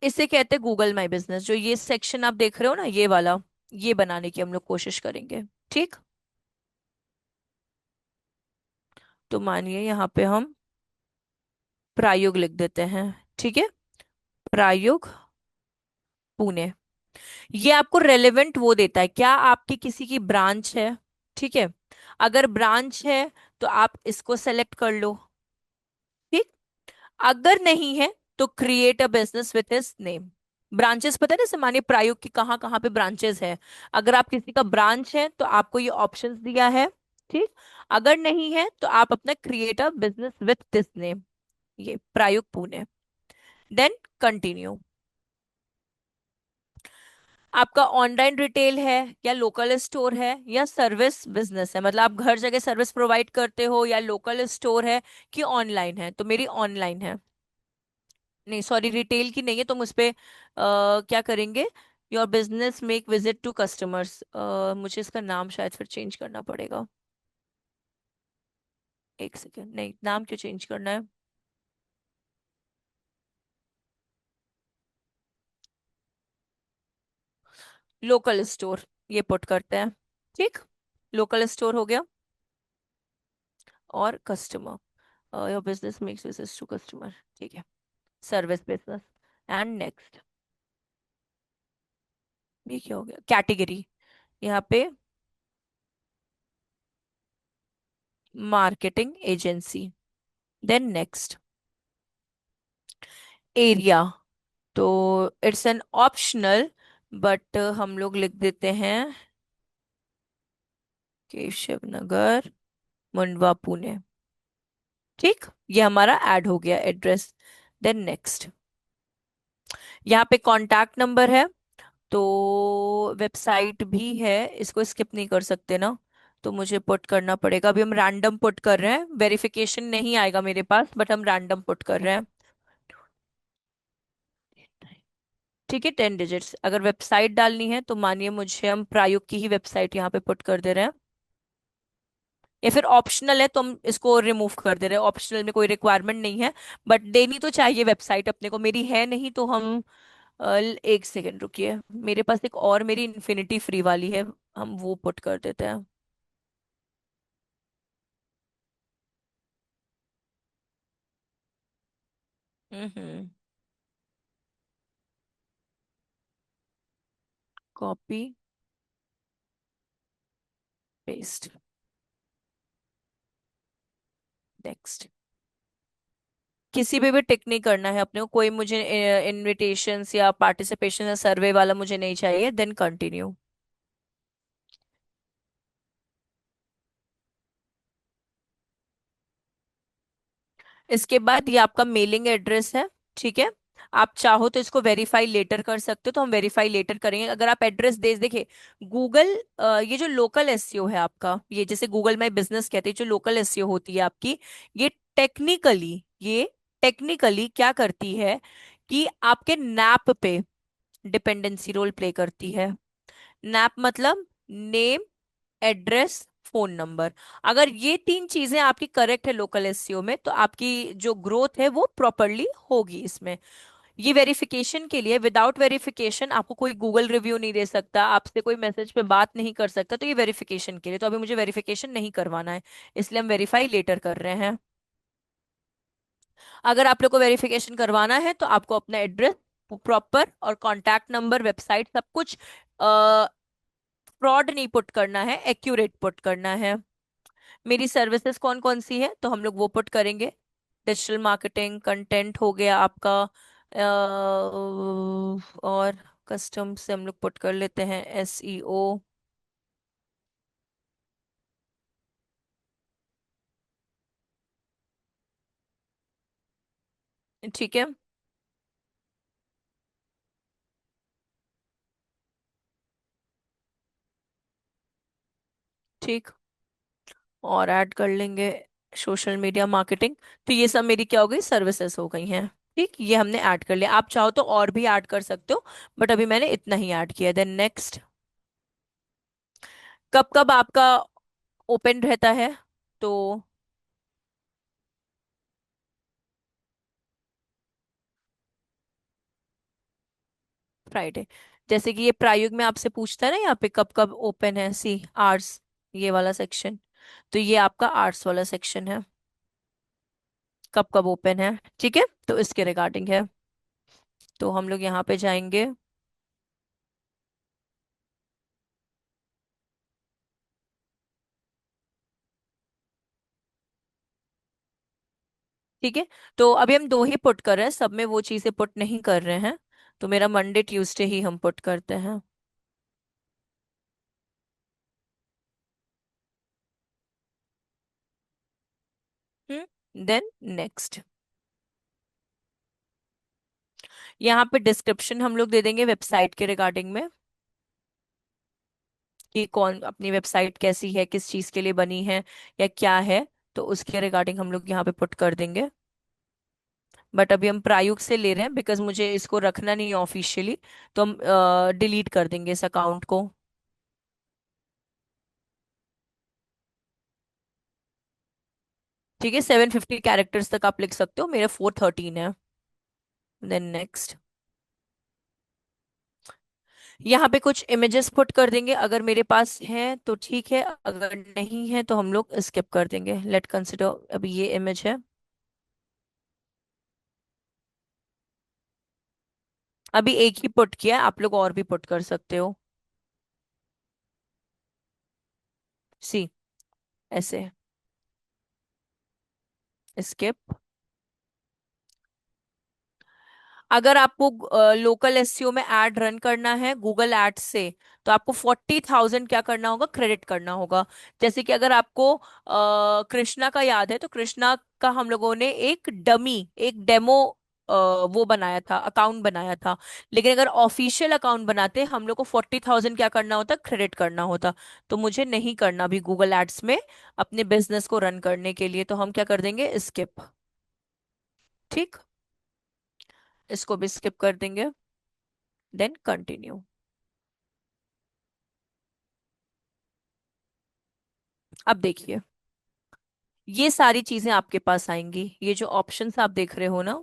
इसे कहते हैं गूगल माई बिजनेस। जो ये सेक्शन आप देख रहे हो ना, ये वाला, ये बनाने की हम लोग कोशिश करेंगे। ठीक, तो मानिए यहाँ पे हम प्रायोग लिख देते हैं। ठीक है, प्रायोग पुणे। ये आपको रेलेवेंट वो देता है, क्या आपकी किसी की ब्रांच है। ठीक है, अगर ब्रांच है तो आप इसको सेलेक्ट कर लो। ठीक, अगर नहीं है तो create a business with his name. Branches पता है ना, जैसे मानिए प्रायोग की कहाँ कहाँ पे ब्रांचेस है। अगर आप किसी का ब्रांच है तो आपको ये ऑप्शंस दिया है। ठीक, अगर नहीं है तो आप अपना create a business with this name, ये प्रायोग पुणे, देन कंटिन्यू। आपका ऑनलाइन रिटेल है या लोकल स्टोर है या सर्विस बिजनेस है, मतलब आप घर जगह सर्विस प्रोवाइड करते हो, या लोकल स्टोर है कि ऑनलाइन है। तो मेरी ऑनलाइन है, नहीं सॉरी रिटेल की नहीं है, तो उस पे क्या करेंगे, your business make visit to customers. मुझे इसका नाम शायद फिर चेंज करना पड़ेगा। एक सेकेंड, नहीं नाम क्यों चेंज करना है। लोकल स्टोर, ये पुट करते हैं। ठीक, लोकल स्टोर हो गया। और customer, your business makes visit to customer. ठीक है, सर्विस बिजनेस, एंड नेक्स्ट। ये क्या हो गया, कैटेगरी, यहाँ पे marketing agency, then next. Area, तो इट्स एन ऑप्शनल, बट हम लोग लिख देते हैं केशव नगर, मुंडवा पुणे। ठीक, ये हमारा ऐड हो गया एड्रेस, देन नेक्स्ट। यहाँ पे कॉन्टैक्ट नंबर है, तो वेबसाइट भी है, इसको स्किप नहीं कर सकते ना, तो मुझे पुट करना पड़ेगा। अभी हम रैंडम पुट कर रहे हैं, वेरिफिकेशन नहीं आएगा मेरे पास, बट हम रैंडम पुट कर रहे हैं। ठीक है, 10 डिजिट्स। अगर वेबसाइट डालनी है तो मानिए मुझे, हम प्रायोग की ही वेबसाइट यहाँ पे पुट कर दे रहे हैं, या फिर ऑप्शनल है तो हम इसको रिमूव कर दे रहे हैं, ऑप्शनल में कोई रिक्वायरमेंट नहीं है, बट देनी तो चाहिए वेबसाइट अपने को, मेरी है नहीं तो हम एक सेकेंड रुकिए, मेरे पास एक और मेरी इन्फिनिटी फ्री वाली है, हम वो पुट कर देते हैं। हम्म, कॉपी पेस्ट, नेक्स्ट। किसी पे भी टिक नहीं करना है अपने को, कोई मुझे इनविटेशंस या पार्टिसिपेशन या सर्वे वाला मुझे नहीं चाहिए, देन कंटिन्यू। इसके बाद ये आपका मेलिंग एड्रेस है। ठीक है, आप चाहो तो इसको वेरीफाई लेटर कर सकते हो, तो हम वेरीफाई लेटर करेंगे। अगर आप एड्रेस दे देखिए, गूगल, ये जो लोकल एसईओ है आपका, ये जैसे गूगल माई बिजनेस कहते हैं, जो लोकल एसईओ होती है आपकी, ये टेक्निकली ये टेक्निकली क्या करती है कि आपके नैप पे डिपेंडेंसी रोल प्ले करती है। नैप मतलब नेम, एड्रेस, फोन नंबर। अगर ये तीन चीजें आपकी करेक्ट है लोकल एसईओ में, तो आपकी जो ग्रोथ है वो प्रॉपरली होगी इसमें। ये वेरिफिकेशन के लिए, विदाउट वेरिफिकेशन आपको कोई गूगल रिव्यू नहीं दे सकता, आपसे कोई मैसेज पे बात नहीं कर सकता, तो ये वेरिफिकेशन के लिए। तो अभी मुझे वेरिफिकेशन नहीं करवाना है, इसलिए हम वेरीफाई लेटर कर रहे हैं। अगर आप लोग को वेरिफिकेशन करवाना है तो आपको अपना एड्रेस प्रॉपर और कॉन्टैक्ट नंबर, वेबसाइट, सब कुछ फ्रॉड नहीं पुट करना है, एक्यूरेट पुट करना है। मेरी सर्विसेज कौन कौन सी है तो हम लोग वो पुट करेंगे। डिजिटल मार्केटिंग, कंटेंट हो गया आपका, और कस्टम से हम लोग पुट कर लेते हैं एसईओ। ठीक है। ठीक। और ऐड कर लेंगे सोशल मीडिया मार्केटिंग। तो ये सब मेरी क्या हो गई, सर्विसेज हो गई हैं। ठीक, ये हमने ऐड कर लिया। आप चाहो तो और भी ऐड कर सकते हो, बट अभी मैंने इतना ही ऐड किया। Then next. कब कब आपका ओपन रहता है, तो फ्राइडे। जैसे कि ये प्रायुग में आपसे पूछता है ना यहाँ पे कब कब ओपन है, सी आर्ट्स, ये वाला सेक्शन। तो ये आपका आर्ट्स वाला सेक्शन है, कब कब ओपन है। ठीक है, तो इसके रिगार्डिंग है। तो हम लोग यहाँ पे जाएंगे। ठीक है, तो अभी हम दो ही पुट कर रहे हैं, सब में वो चीजें पुट नहीं कर रहे हैं। तो मेरा मंडे ट्यूसडे ही हम पुट करते हैं। Then next. यहाँ पे डिस्क्रिप्शन हम लोग दे देंगे वेबसाइट के रिगार्डिंग में, कि कौन अपनी वेबसाइट कैसी है, किस चीज के लिए बनी है, या क्या है। तो उसके रिगार्डिंग हम लोग यहाँ पे पुट कर देंगे। बट अभी हम प्रायुक्त से ले रहे हैं बिकॉज मुझे इसको रखना नहीं है ऑफिशियली। तो हम डिलीट कर देंगे इस अकाउंट को। ठीक है, 750 कैरेक्टर्स तक आप लिख सकते हो, मेरे 413 है। Then next. यहाँ पे कुछ इमेजेस पुट कर देंगे, अगर मेरे पास हैं तो ठीक है, अगर नहीं है तो हम लोग स्किप कर देंगे। लेट कंसिडर, अभी ये इमेज है। अभी एक ही पुट किया है, आप लोग और भी पुट कर सकते हो। सी, ऐसे स्किप। अगर आपको लोकल एसईओ में एड रन करना है गूगल एड्स से, तो आपको 40,000 क्या करना होगा, क्रेडिट करना होगा। जैसे कि अगर आपको कृष्णा का याद है, तो कृष्णा का हम लोगों ने एक डमी, एक डेमो वो बनाया था, अकाउंट बनाया था। लेकिन अगर ऑफिशियल अकाउंट बनाते हम लोग को 40,000 क्या करना होता, क्रेडिट करना होता। तो मुझे नहीं करना भी गूगल एड्स में अपने बिजनेस को रन करने के लिए, तो हम क्या कर देंगे, स्किप। ठीक, इसको भी स्किप कर देंगे। Then continue. अब देखिए, ये सारी चीजें आपके पास आएंगी। ये जो ऑप्शंस आप देख रहे हो ना,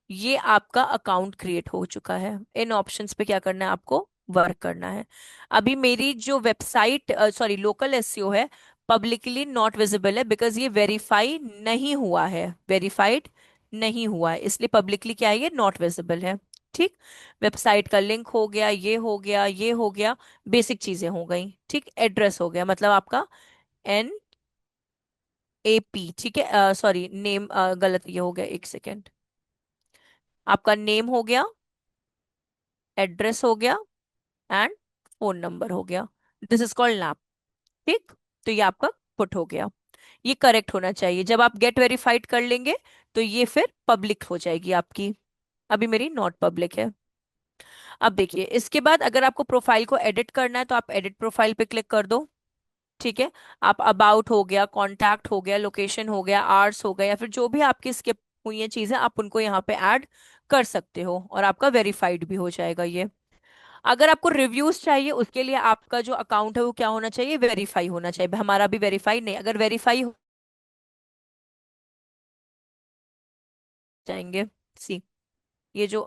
ये आपका अकाउंट क्रिएट हो चुका है। इन ऑप्शंस पे क्या करना है, आपको वर्क करना है। अभी मेरी जो वेबसाइट, सॉरी लोकल एसईओ है, पब्लिकली नॉट विजिबल है बिकॉज ये वेरीफाई नहीं हुआ है, वेरीफाइड नहीं हुआ है, इसलिए पब्लिकली क्या है, ये नॉट विजिबल है। ठीक, वेबसाइट का लिंक हो गया, ये हो गया, ये हो गया, बेसिक चीजें हो गई। ठीक, एड्रेस हो गया, मतलब आपका AP। ठीक है, सॉरी नेम गलत ये हो गया, एक सेकेंड। आपका नेम हो गया, एड्रेस हो गया, एंड फोन नंबर हो गया। This is called nap. ठीक, तो ये आपका पुट हो गया। ये करेक्ट होना चाहिए। जब आप गेट वेरीफाइड कर लेंगे तो ये फिर पब्लिक हो जाएगी आपकी। अभी मेरी नॉट पब्लिक है। अब देखिए, इसके बाद अगर आपको प्रोफाइल को एडिट करना है तो आप एडिट प्रोफाइल पे क्लिक कर दो। ठीक है। आप अबाउट हो गया, कांटेक्ट हो गया, लोकेशन हो गया, आर्ट्स हो गया, या फिर जो भी आपकी स्किप हुई है चीजें, आप उनको यहाँ पे ऐड कर सकते हो और आपका वेरीफाइड भी हो जाएगा ये। अगर आपको रिव्यूज चाहिए, उसके लिए आपका जो अकाउंट है वो क्या होना चाहिए, वेरीफाई होना चाहिए। हमारा भी वेरीफाई नहीं, अगर वेरीफाई हो जाएंगे। सी, ये जो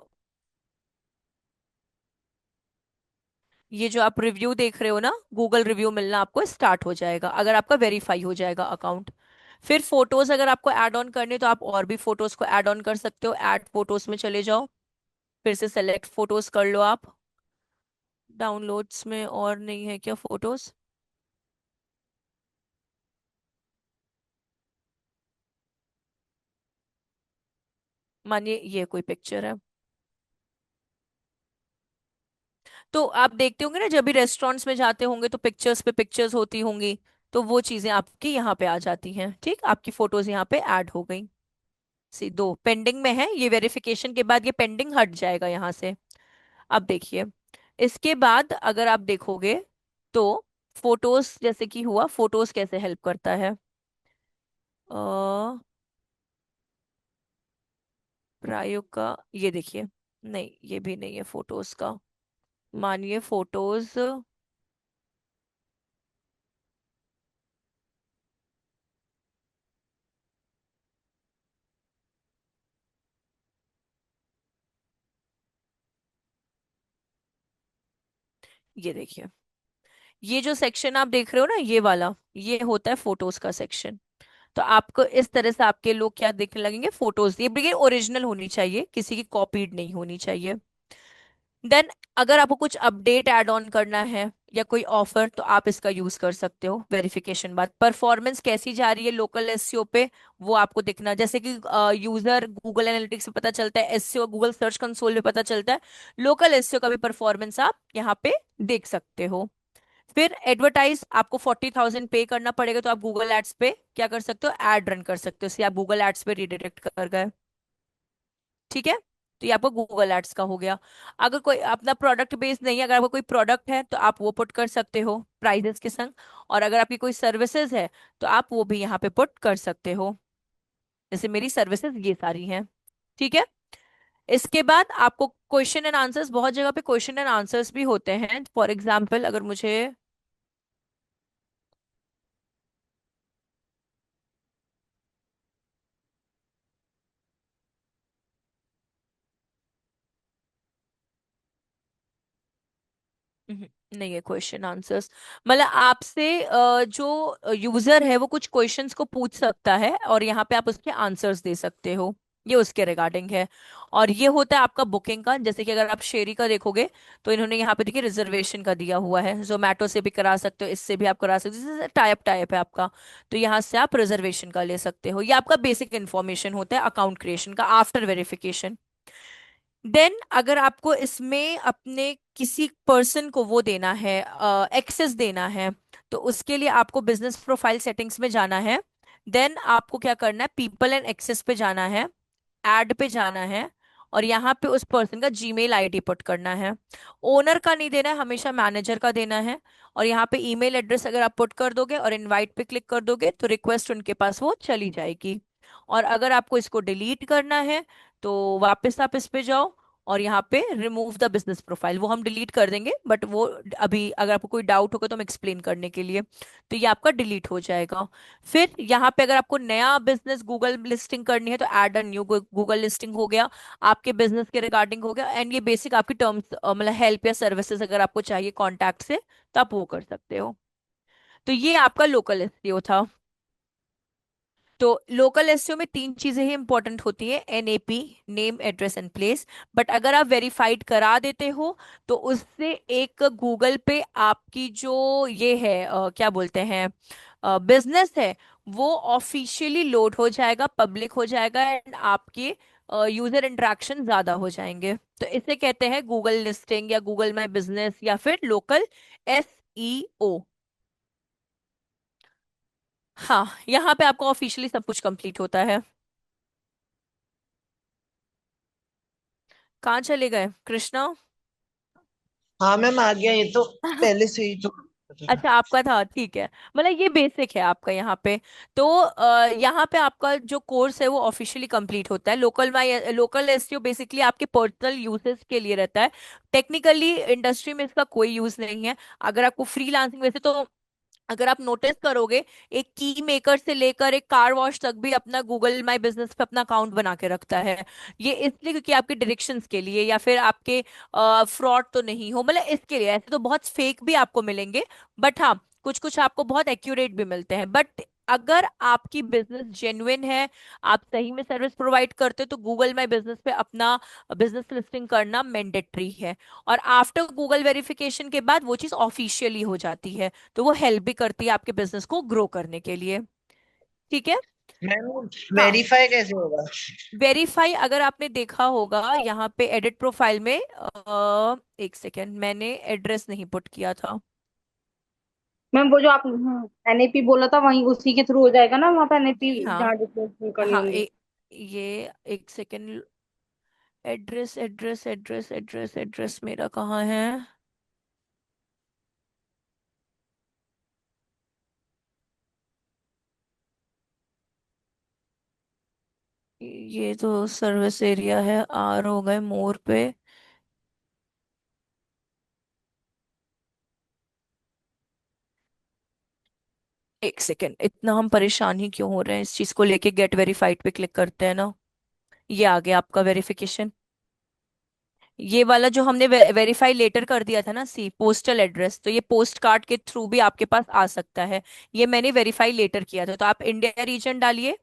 ये जो आप रिव्यू देख रहे हो ना, गूगल रिव्यू मिलना आपको स्टार्ट हो जाएगा अगर आपका वेरीफाई हो जाएगा अकाउंट। फिर फोटोज अगर आपको ऐड ऑन करने, तो आप और भी फोटोज को ऐड ऑन कर सकते हो। ऐड फोटोज में चले जाओ, फिर से सेलेक्ट फोटोज कर लो आप। डाउनलोड्स में और नहीं है क्या फोटोज? मानिए ये कोई पिक्चर है, तो आप देखते होंगे ना, जब भी रेस्टोरेंट्स में जाते होंगे तो पिक्चर्स पे पिक्चर्स होती होंगी, तो वो चीजें आपकी यहाँ पे आ जाती हैं। ठीक, आपकी फोटोज यहाँ पे ऐड हो गई। सी, दो पेंडिंग में है, ये वेरिफिकेशन के बाद ये पेंडिंग हट जाएगा यहाँ से। अब देखिए, इसके बाद अगर आप देखोगे तो फोटोज जैसे कि हुआ, फोटोज कैसे हेल्प करता है। प्रायोग का, ये देखिए, नहीं ये भी नहीं है फोटोज का। मानिए फोटोज, ये देखिए, ये जो सेक्शन आप देख रहे हो ना, ये वाला, ये होता है फोटोज का सेक्शन। तो आपको इस तरह से आपके लोग क्या दिखने लगेंगे, फोटोज। ये ओरिजिनल होनी चाहिए, किसी की कॉपीड नहीं होनी चाहिए। देन अगर आपको कुछ अपडेट ऐड ऑन करना है या कोई ऑफर, तो आप इसका यूज कर सकते हो वेरिफिकेशन बाद। परफॉर्मेंस कैसी जा रही है लोकल एसईओ पे, वो आपको दिखना, जैसे कि यूजर गूगल एनालिटिक्स में पता चलता है, एसईओ गूगल सर्च कंसोल में पता चलता है, लोकल एसईओ का भी परफॉर्मेंस आप यहाँ पे देख सकते हो। फिर एडवर्टाइज, आपको 40,000 पे करना पड़ेगा, तो आप गूगल एड्स पे क्या कर सकते हो, एड रन कर सकते हो। इसलिए आप गूगल एड्स पे रिडायरेक्ट कर गए। ठीक है, तो ये आपको गूगल एड्स का हो गया। अगर कोई अपना प्रोडक्ट बेस नहीं है, अगर आपका कोई प्रोडक्ट है तो आप वो पुट कर सकते हो प्राइजेस के संग। और अगर आपकी कोई सर्विसेज है तो आप वो भी यहाँ पे पुट कर सकते हो। जैसे मेरी सर्विसेज ये सारी हैं। ठीक है। इसके बाद आपको क्वेश्चन एंड आंसर्स, बहुत जगह पे क्वेश्चन एंड आंसर्स भी होते हैं। फॉर एग्जाम्पल अगर मुझे, हम्म, नहीं है क्वेश्चन आंसर्स, मतलब आपसे जो यूजर है वो कुछ क्वेश्चंस को पूछ सकता है और यहाँ पे आप उसके आंसर्स दे सकते हो। ये उसके रिगार्डिंग है। और ये होता है आपका बुकिंग का, जैसे कि अगर आप शेरी का देखोगे तो इन्होंने यहाँ पे देखिए रिजर्वेशन का दिया हुआ है। जोमेटो से भी करा सकते हो, इससे भी आप करा सकते हो, जैसे टाइप टाइप है आपका, तो यहाँ से आप रिजर्वेशन का ले सकते हो। ये आपका बेसिक इन्फॉर्मेशन होता है अकाउंट क्रिएशन का आफ्टर वेरिफिकेशन। देन अगर आपको इसमें अपने किसी पर्सन को वो देना है, एक्सेस देना है, तो उसके लिए आपको बिजनेस प्रोफाइल सेटिंग्स में जाना है। देन आपको क्या करना है, पीपल एंड एक्सेस पे जाना है, ऐड पे जाना है, और यहाँ पे उस पर्सन का जीमेल आईडी पुट करना है। ओनर का नहीं देना है, हमेशा मैनेजर का देना है। और यहाँ पे ईमेल एड्रेस अगर आप पुट कर दोगे और इनवाइट पे क्लिक कर दोगे तो रिक्वेस्ट उनके पास वो चली जाएगी। और अगर आपको इसको डिलीट करना है तो वापस आप इस पे जाओ और यहाँ पे रिमूव द बिजनेस प्रोफाइल, वो हम डिलीट कर देंगे, बट वो अभी अगर आपको कोई डाउट होगा तो हम एक्सप्लेन करने के लिए, तो ये आपका डिलीट हो जाएगा। फिर यहाँ पे अगर आपको नया बिजनेस गूगल लिस्टिंग करनी है तो add a new Google listing हो गया, आपके बिजनेस के रिगार्डिंग हो गया। एंड ये बेसिक आपकी टर्म्स, मतलब हेल्प या सर्विसेज अगर आपको चाहिए कॉन्टैक्ट से, तो आप वो कर सकते हो। तो ये आपका लोकल एसईओ था। तो लोकल एसईओ में तीन चीजें ही इंपॉर्टेंट होती है, NAP, name address and place. But अगर आप वेरीफाइड करा देते हो तो उससे एक गूगल पे आपकी जो ये है क्या बोलते हैं, बिजनेस है, वो ऑफिशियली लोड हो जाएगा, पब्लिक हो जाएगा, एंड आपके यूजर इंटरेक्शन ज्यादा हो जाएंगे। तो इसे कहते हैं गूगल लिस्टिंग या गूगल माई बिजनेस या फिर लोकल एसईओ। हाँ, यहाँ पे आपको ऑफिशियली सब कुछ कंप्लीट होता है। कहाँ चले गए कृष्णा? हाँ मैम, आ गया ये तो, पहले से ही तो। अच्छा आपका था, ठीक है। मतलब ये बेसिक है आपका यहाँ पे। तो यहाँ पे आपका जो कोर्स है वो ऑफिशियली कंप्लीट होता है। लोकल एसईओ बेसिकली आपके पर्सनल यूसेस के लिए रहता है। टेक्निकली इंडस्ट्री में इसका कोई यूज नहीं है। अगर आपको फ्रीलांसिंग, वैसे तो अगर आप नोटिस करोगे, एक की मेकर से लेकर एक कार वॉश तक भी अपना गूगल माई बिजनेस पे अपना अकाउंट बना के रखता है। ये इसलिए क्योंकि आपके डायरेक्शंस के लिए, या फिर आपके फ्रॉड तो नहीं हो, मतलब इसके लिए। ऐसे तो बहुत फेक भी आपको मिलेंगे, बट हाँ, कुछ कुछ आपको बहुत एक्यूरेट भी मिलते हैं। बट अगर आपकी बिजनेस जेन्युइन है, आप सही में सर्विस प्रोवाइड करते हो, तो गूगल माई बिजनेस पे अपना बिजनेस लिस्टिंग करना मैंडेटरी है। और आफ्टर गूगल वेरिफिकेशन के बाद वो चीज़ ऑफिशियली हो जाती है। तो वो हेल्प भी करती है आपके बिजनेस को ग्रो करने के लिए। ठीक है। मैम हाँ, वेरीफाई कैसे होगा? वेरीफाई अगर आपने देखा होगा यहाँ पे एडिट प्रोफाइल में, एक सेकेंड, मैंने एड्रेस नहीं पुट किया था। मैम वो जो आप एनएपी बोला था वहीं उसी के थ्रू हो जाएगा ना, वहाँ पे एनएपी हाँ जहाँ डिक्लेरेशन करनी हाँ, होंगी। ये एक second, address address address address address मेरा कहाँ है? ये तो सर्विस एरिया है, आर हो गए मोर पे। एक सेकेंड, इतना हम परेशान ही क्यों हो रहे हैं इस चीज को लेके? गेट वेरीफाइड पे क्लिक करते हैं ना, ये आ गया आपका वेरिफिकेशन। ये वाला जो हमने वेरीफाई लेटर कर दिया था ना, सी पोस्टल एड्रेस, तो ये पोस्ट कार्ड के थ्रू भी आपके पास आ सकता है। ये मैंने वेरीफाई लेटर किया था। तो आप इंडिया रीजन डालिए,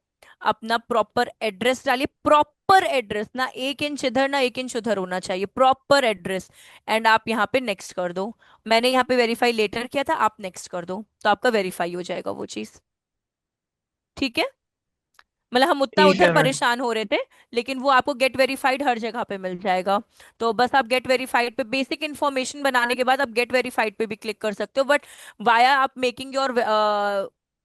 अपना प्रॉपर एड्रेस डालिए, प्रॉपर एड्रेस, ना एक इंच इधर ना एक इंच उधर होना चाहिए, प्रॉपर एड्रेस। एंड आप यहाँ पे नेक्स्ट कर दो। मैंने यहाँ पे वेरीफाई लेटर किया था, आप नेक्स्ट कर दो, तो आपका वेरीफाई हो जाएगा वो चीज। ठीक है। मतलब हम उतना ठीक उधर है मैम। परेशान हो रहे थे, लेकिन वो आपको गेट वेरीफाइड हर जगह पे मिल जाएगा। तो बस आप गेट वेरीफाइड पे बेसिक इन्फॉर्मेशन बनाने के बाद आप गेट वेरीफाइड पे भी क्लिक कर सकते हो। बट वाया आप making your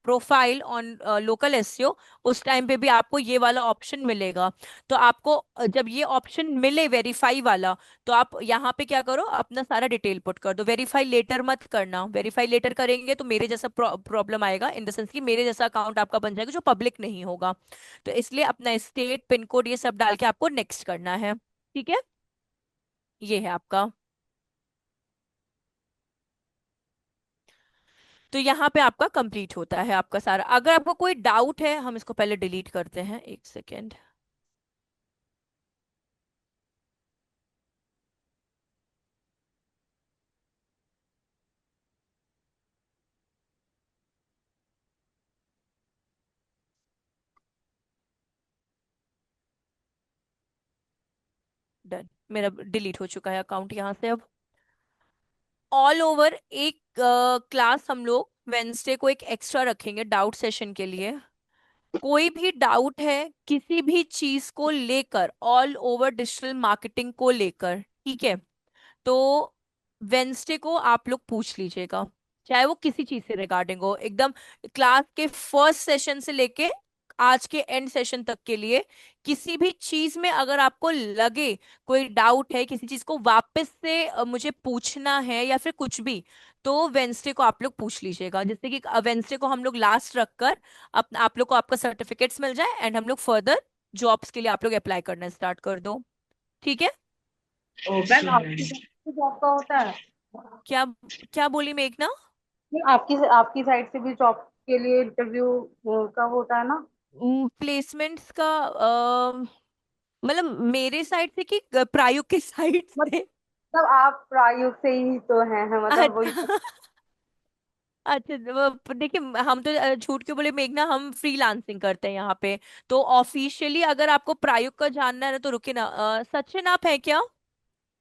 profile on local SEO, उस टाइम पे भी आपको ये वाला ऑप्शन मिलेगा। तो आपको जब ये ऑप्शन मिले वेरीफाई वाला, तो आप यहाँ पे क्या करो, अपना सारा डिटेल पुट कर दो। वेरीफाई लेटर मत करना। वेरीफाई लेटर करेंगे तो मेरे जैसा प्रॉब्लम आएगा, इन द सेंस कि मेरे जैसा अकाउंट आपका बन जाएगा जो पब्लिक नहीं होगा। तो इसलिए अपना स्टेट, पिन कोड, ये सब डाल के आपको नेक्स्ट करना है। ठीक है। ये है आपका। तो यहाँ पे आपका कंप्लीट होता है आपका सारा। अगर आपको कोई डाउट है, हम इसको पहले डिलीट करते हैं, एक सेकेंड। डन, मेरा डिलीट हो चुका है अकाउंट यहाँ से अब। ऑल ओवर एक क्लास हम लोग वेंसडे को एक एक्स्ट्रा रखेंगे डाउट सेशन के लिए। कोई भी डाउट है किसी भी चीज को लेकर, ऑल ओवर डिजिटल मार्केटिंग को लेकर, ठीक है, तो वेंसडे को आप लोग पूछ लीजिएगा। चाहे वो किसी चीज से रिगार्डिंग हो, एकदम क्लास के फर्स्ट सेशन से लेके आज के एंड सेशन तक के लिए, किसी भी चीज में अगर आपको लगे कोई डाउट है, किसी चीज को वापस से मुझे पूछना है या फिर कुछ भी, तो वेंसडे को आप लोग पूछ लीजिएगा। जिससे कि वेंसडे को हम लोग लास्ट रखकर आप लोग को आपका सर्टिफिकेट्स मिल जाए, एंड हम लोग फर्दर जॉब्स के लिए आप लोग अप्लाई करना स्टार्ट कर दो। ठीक है। Ma'am okay ma'am. आपकी साइड से जॉब का होता है? क्या क्या बोली मेघना? नहीं, आपकी आपकी साइड से भी जॉब के लिए इंटरव्यू का होता है ना? प्लेसमेंट्स का मतलब मेरे साइड से कि प्रायुक्त के साइड से? मतलब आप प्रायुक्त से ही तो हैं, मतलब वही तो। अच्छा। अच्छा, देखिए, हम तो झूठ क्यों बोले मेघना, हम फ्रीलांसिंग करते हैं यहाँ पे। तो ऑफिशियली अगर आपको प्रायुक्त का जानना है ना, तो रुके ना, सचिन आप है क्या?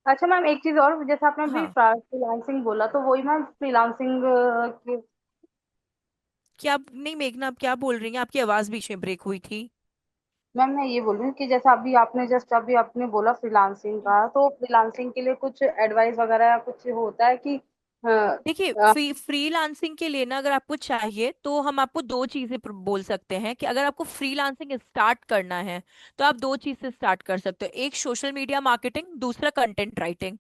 अच्छा मैम, एक चीज और, जैसे आपने अभी हाँ। फ्रीलांसिंग बोला तो वही मैम फ्रीलांसिंग की। क्या नहीं मेघना, आप क्या बोल रही हैं? आपकी आवाज बीच में ब्रेक हुई थी। मैम मैं ये बोल रही हूँ कि जैसे अभी आपने जस्ट अभी आपने बोला फ्रीलांसिंग का, तो फ्रीलांसिंग के लिए कुछ एडवाइस वगैरह या कुछ होता है कि देखिए, अ, फ्रीलांसिंग के लिए ना, अगर आपको चाहिए तो हम आपको दो चीजें बोल सकते हैं कि अगर आपको फ्रीलांसिंग स्टार्ट करना है, तो आप दो चीज से स्टार्ट कर सकते हो। एक सोशल मीडिया मार्केटिंग, दूसरा कंटेंट राइटिंग।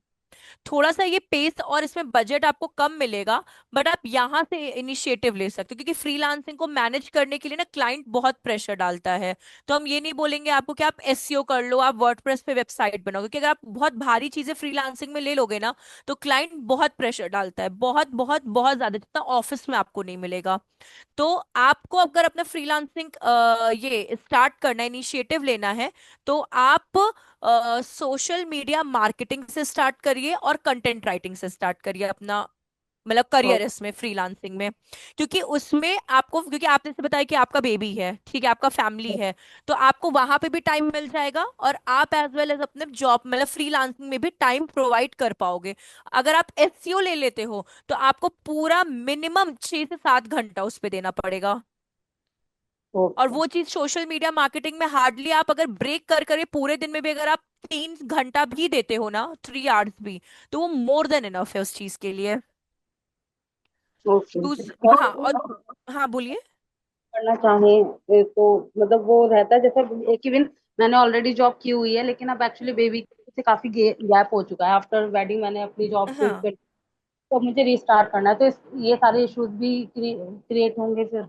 थोड़ा सा ये पेस और इसमें बजट आपको कम मिलेगा, बट आप यहाँ से इनिशिएटिव ले सकते हो, क्योंकि फ्रीलांसिंग को मैनेज करने के लिए ना क्लाइंट बहुत प्रेशर डालता है। तो हम ये नहीं बोलेंगे आपको कि आप एसईओ कर लो, आप वर्डप्रेस पे वेबसाइट बनाओ, क्योंकि अगर आप बहुत भारी चीजें फ्रीलांसिंग में ले लोगे ना, तो क्लाइंट बहुत प्रेशर डालता है, बहुत बहुत बहुत ज्यादा, जितना ऑफिस में आपको नहीं मिलेगा। तो आपको अगर अपना फ्रीलांसिंग ये स्टार्ट करना है, इनिशिएटिव लेना है, तो आप सोशल मीडिया मार्केटिंग से स्टार्ट करिए और कंटेंट राइटिंग से स्टार्ट करिए अपना, मतलब करियर इसमें फ्रीलांसिंग में। क्योंकि उसमें आपको, क्योंकि आपने से बताया कि आपका बेबी है, ठीक है, आपका फैमिली है, तो आपको वहां पे भी टाइम मिल जाएगा, और आप एज वेल एज अपने जॉब मतलब फ्रीलांसिंग में भी टाइम प्रोवाइड कर पाओगे। अगर आप एसईओ ले लेते हो, तो आपको पूरा मिनिमम 6 से 7 घंटा उस पर देना पड़ेगा। और ओके। वो चीज सोशल मीडिया मार्केटिंग में हार्डली आप अगर ब्रेक कर करे पूरे दिन में भी अगर आप 3 घंटा भी देते हो ना, 3 आवर्स भी, तो वो मोर देन इनफ है उस चीज के लिए। ओके। दूस और हाँ, और हाँ बोलिए। करना चाहें तो मतलब वो रहता है जैसे एक ही दिन, मैंने ऑलरेडी जॉब की हुई है लेकिन अब एक्चुअली बेबी से काफी गैप हो चुका है, आफ्टर वेडिंग मैंने अपनी जॉब क्विट हाँ कर, तो अब मुझे रीस्टार्ट करना है, तो ये सारे इश्यूज भी क्रिएट होंगे फिर।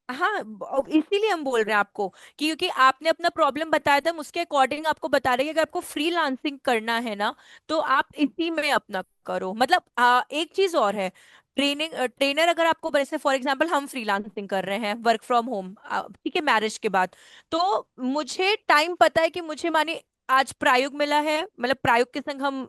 हाँ, अब इसीलिए हम बोल रहे हैं आपको कि क्योंकि आपने अपना प्रॉब्लम बताया था, हम उसके अकॉर्डिंग आपको बता रहे हैं कि अगर आपको फ्रीलांसिंग करना है ना, तो आप इसी में अपना करो। मतलब एक चीज और है, ट्रेनर अगर आपको, जैसे फॉर एग्जांपल हम फ्रीलांसिंग कर रहे हैं वर्क फ्रॉम होम, ठीक है, मैरिज के बाद, तो मुझे टाइम पता है कि मुझे माने आज प्रायोग मिला है, मतलब प्रायोग के संग हम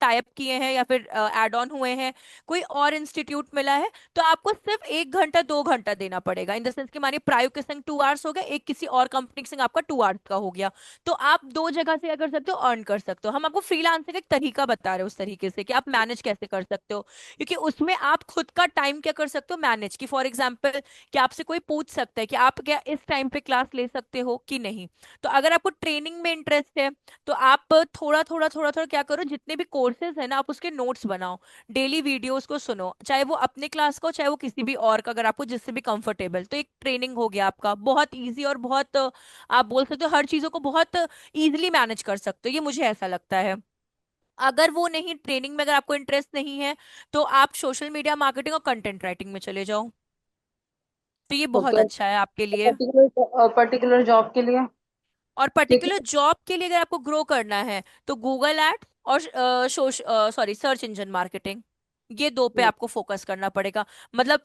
टाइप किए हैं या फिर एड ऑन हुए हैं, कोई और इंस्टीट्यूट मिला है, तो आपको सिर्फ 1 घंटा 2 घंटा देना पड़ेगा, इन द सेंस कि मानिए प्रायो के संग 2 आवर्स हो गए, एक किसी और कंपनी के संग आपका 2 आवर्स का हो गया, तो आप दो जगह से क्या कर सकते हो, अर्न कर सकते हो। हम आपको फ्रीलांसिंग का एक तरीका बता रहे हैं, उस तरीके से कि आप मैनेज कैसे कर सकते हो, क्योंकि उसमें आप खुद का टाइम क्या कर सकते हो मैनेज, की फॉर एग्जाम्पल कि आपसे कोई पूछ सकता है कि आप क्या इस टाइम पे क्लास ले सकते हो कि नहीं। तो अगर आपको ट्रेनिंग में इंटरेस्ट है, तो आप थोड़ा थोड़ा क्या करो, जितने भी कोर्सेज है ना, आप उसके नोट्स बनाओ, डेली वीडियोस को सुनो, चाहे वो अपने क्लास का हो चाहे वो किसी भी और का, अगर आपको जिससे भी कंफर्टेबल, तो एक ट्रेनिंग हो गया आपका, बहुत इजी और बहुत आप बोल सकते हो हर चीजों को बहुत इजीली मैनेज कर सकते हो, ये मुझे ऐसा लगता है। अगर वो नहीं, ट्रेनिंग में अगर आपको इंटरेस्ट नहीं है, तो आप सोशल मीडिया मार्केटिंग और कंटेंट राइटिंग में चले जाओ, तो ये बहुत ओके। अच्छा है आपके लिए। पर्टिकुलर पर्टिकुलर जॉब के लिए, और क्योंकि पर्टिकुलर जॉब के लिए अगर आपको ग्रो करना है, तो गूगल एड्स और सॉरी सर्च इंजन मार्केटिंग, ये दो पे आपको फोकस करना पड़ेगा। मतलब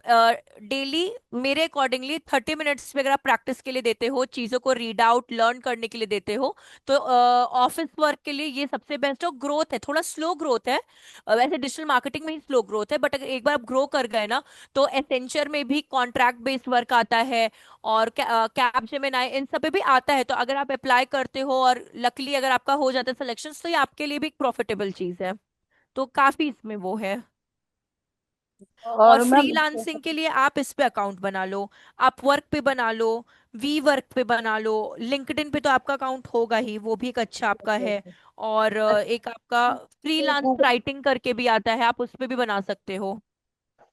डेली मेरे अकॉर्डिंगली 30 मिनट्स में अगर आप प्रैक्टिस के लिए देते हो, चीजों को रीड आउट लर्न करने के लिए देते हो, तो ऑफिस वर्क के लिए ये सबसे बेस्ट। और ग्रोथ है, थोड़ा स्लो ग्रोथ है, वैसे डिजिटल मार्केटिंग में ही स्लो ग्रोथ है, बट अगर एक बार आप ग्रो कर गए ना, तो एसेंचर में भी कॉन्ट्रैक्ट बेस्ड वर्क आता है, और कैप जेमिनाई इन सब पे भी आता है, तो अगर आप अप्लाई करते हो और लकली अगर आपका हो जाता है सिलेक्शन, तो ये आपके लिए भी एक प्रॉफिटेबल चीज है। तो काफी इसमें वो है। और और मैं फ्रीलांसिंग के लिए आप इस पे अकाउंट बना लो, आप वर्क पे बना लो, वी वर्क पे बना लो, लिंक्डइन पे तो आपका अकाउंट होगा ही, वो भी एक अच्छा आपका है। और एक आपका फ्रीलांस गूगल, राइटिंग करके भी आता है, आप उस पे भी बना सकते हो।